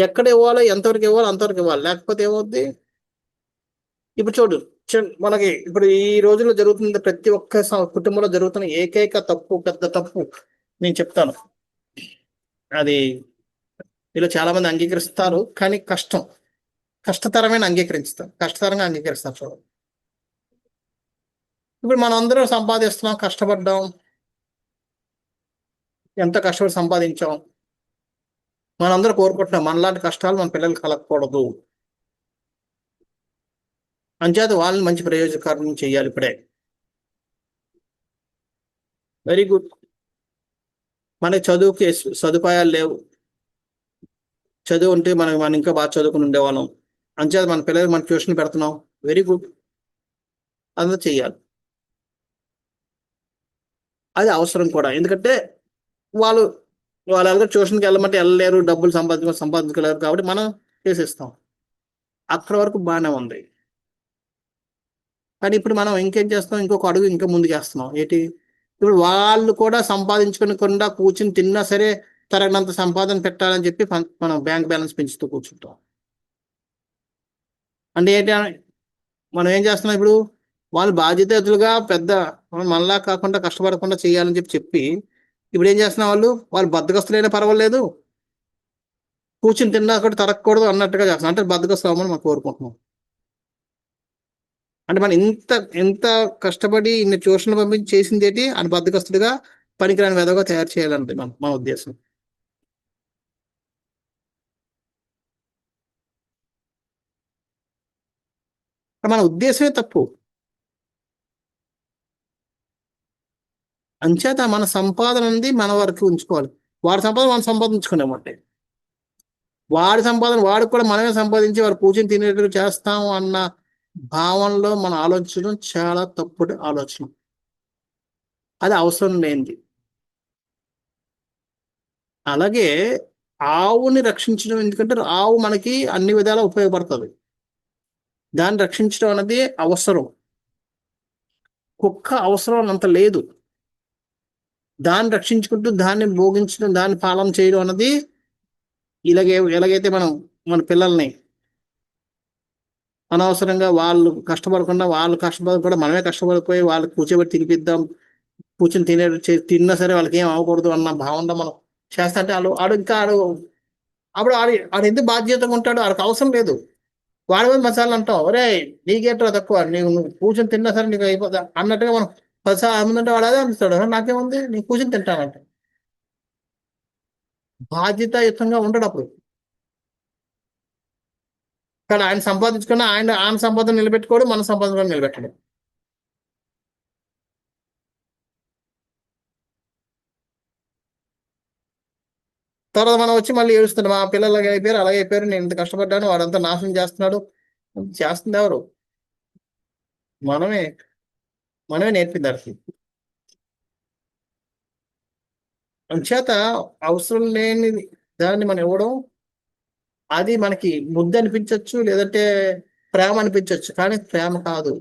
Speaker 1: ఎక్కడ ఇవ్వాలో, ఎంతవరకు ఇవ్వాలో అంతవరకు ఇవ్వాలి, లేకపోతే ఏమవుద్ది? ఇప్పుడు చూడు, మనకి ఇప్పుడు ఈ రోజుల్లో జరుగుతుంది, ప్రతి ఒక్క కుటుంబంలో జరుగుతున్న ఏకైక తప్పు, పెద్ద తప్పు నేను చెప్తాను. అది వీళ్ళు చాలా మంది అంగీకరిస్తారు, కానీ కష్టతరమైన కష్టతరంగా అంగీకరిస్తారు. చూడండి, ఇప్పుడు మనం అందరం సంపాదిస్తున్నాం, కష్టపడ్డాం, ఎంత కష్టపడి సంపాదించాం, మనందరూ కోరుకుంటున్నాం మనలాంటి కష్టాలు మన పిల్లలు కలగకూడదు. అంచేత వాళ్ళని మంచి ప్రయోజనకరం చేయాలి. ఇప్పుడే వెరీ గుడ్. మనకి చదువుకి సదుపాయాలు లేవు, చదువు ఉంటే మనం ఇంకా బాగా చదువుకుని ఉండేవాళ్ళం. అంచేత మన పిల్లలకి మన ట్యూషన్ పెడుతున్నాం, వెరీ గుడ్, అంతా చెయ్యాలి. అది అవసరం కూడా, ఎందుకంటే వాళ్ళు ఎలాగో ట్యూషన్కి వెళ్ళమంటే వెళ్ళలేరు, డబ్బులు సంపాదించలేరు కాబట్టి మనం చేసేస్తాం. అక్కడ వరకు బాగానే ఉంది. కానీ ఇప్పుడు మనం ఇంకేం చేస్తాం, ఇంకొక అడుగు ఇంకా ముందుకు వేస్తున్నాం. ఏంటి? ఇప్పుడు వాళ్ళు కూడా సంపాదించుకోకుండా కూర్చుని తిన్నా సరే తరగనంత సంపాదన పెట్టాలని చెప్పి మనం బ్యాంక్ బ్యాలెన్స్ పెంచుతూ కూర్చుంటాం. అంటే ఏంటి, మనం ఏం చేస్తున్నాం, ఇప్పుడు వాళ్ళు బాధ్యతలుగా పెద్ద మనలా కాకుండా కష్టపడకుండా చేయాలని చెప్పి ఇప్పుడు ఏం చేస్తున్నాం, వాళ్ళు బద్దకస్తులైనా పర్వాలేదు, కూర్చుని తిన్నా కూడా తరగకూడదు అన్నట్టుగా చేస్తున్నాం. అంటే బద్దకస్తులు అవ్వమని మనం కోరుకుంటున్నాం. అంటే మనం ఎంత కష్టపడి ఇన్ని ట్యూషన్లు పంపించి చేసింది ఏంటి, అని బద్దకస్తుడిగా పనికిరాని విధంగా తయారు చేయాలంటే మన ఉద్దేశం. మన ఉద్దేశమే తప్పు. అంచేత మన సంపాదన అనేది మన వరకు ఉంచుకోవాలి. వాడి సంపాదన మనం సంపాదించుకునేమంటే, వాడి సంపాదన వాడికి కూడా మనమే సంపాదించి వాడు కూర్చొని తినేటట్టు చేస్తాము అన్న భావనలో మనం ఆలోచించడం చాలా తప్పుడు ఆలోచన. అది అవసరం లేనిది. అలాగే ఆవుని రక్షించడం, ఎందుకంటే ఆవు మనకి అన్ని విధాలా ఉపయోగపడుతుంది, దాన్ని రక్షించడం అనేది అవసరం. కుక్క అవసరం అంత లేదు, దాన్ని రక్షించుకుంటూ దాన్ని భోగించడం, దాన్ని పాలన చేయడం అన్నది ఎలాగైతే మన పిల్లల్ని అనవసరంగా వాళ్ళు కష్టపడకుండా మనమే కష్టపడిపోయి వాళ్ళకి కూర్చోబెట్టి తినిపిద్దాం, కూర్చొని తిన్నా సరే వాళ్ళకి ఏం అవ్వకూడదు అన్న భావనలో మనం చేస్తా అంటే ఆడు ఎందుకు బాధ్యతగా ఉంటాడు, వాళ్ళకి అవసరం లేదు. వాడి మీద మసాలా అంటాం, ఒరే నీకేంటో తక్కువ, నువ్వు కూర్చొని తిన్నా సరే నీకు అయిపోతా అన్నట్టుగా మనం 10 సార్లు అమ్ముతుంటే వాడు అదే అమ్ముతాడు, నాకేముంది నేను కూర్చొని తింటానంట. బాధ్యతాయుతంగా ఉండడు అప్పుడు. కానీ ఆయన సంపాదించుకున్న ఆయన సంపాదన నిలబెట్టుకోడు, మన సంపాదన కూడా నిలబెట్టడు. తర్వాత మనం వచ్చి మళ్ళీ ఏడుస్తున్నాం, మా పిల్లలు అలాగే అయిపోయారు, నేను ఇంత కష్టపడ్డాను, వాడంతా నాశనం చేస్తున్నాడు. చేస్తుంది ఎవరు? మనమే మనమే నేర్పింది దానికి. అంచేత అవసరం లేని దాన్ని మనం ఇవ్వడం, అది మనకి ముద్ద అనిపించవచ్చు, లేదంటే ప్రేమ అనిపించవచ్చు, కానీ ప్రేమ కాదు.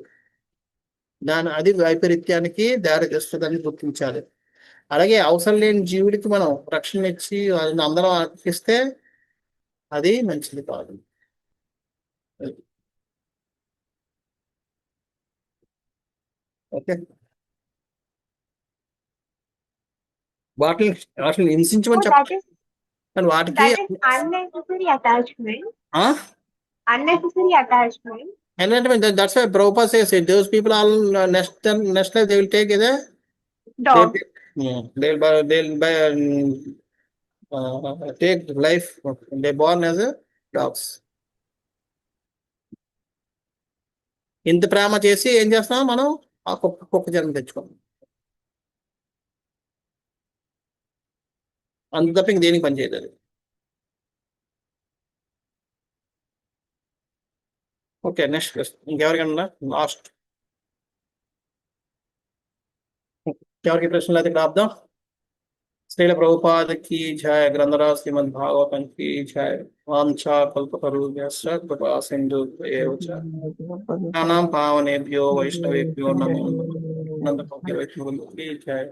Speaker 1: అది వైపరీత్యానికి దారి తీస్తుందని గుర్తించాలి. అలాగే అవసరం లేని జీవుడికి మనం రక్షణ ఇచ్చి వాళ్ళని అందరం అర్పిస్తే అది మంచిది కాదు. ఓకే, వాటిని హింసించమని
Speaker 5: So
Speaker 1: చెప్పాలి, కానీ వాటికి
Speaker 5: that is unnecessary attachment. Unnecessary attachment.
Speaker 1: that's why Prabhupada says it. Those people all next life they will take either
Speaker 5: Dog.
Speaker 1: they'll take life. They born as a dogs. ఇంత ప్రేమ చేసి ఏం చేస్తాం మనం? ఆ కుక్క జన్మ తెచ్చుకోం. అంత తప్ప ఇంక దేనికి పని చేయలేదు. ఓకే, నెక్స్ట్ ఇంకెవరికైనా లాస్ట్ ఎవరికి ప్రశ్నలు అయితే ప్రాప్తం. శ్రీల ప్రభుపాద की जय, ग्रंथराज श्रीमद् भागवतम की जय. वांछा कल्पतरुभ्यश्च कृपा सिन्धुभ्येव च नानां पावनेभ्यो वैष्णवेभ्यो नमो नमः. नंद की जय.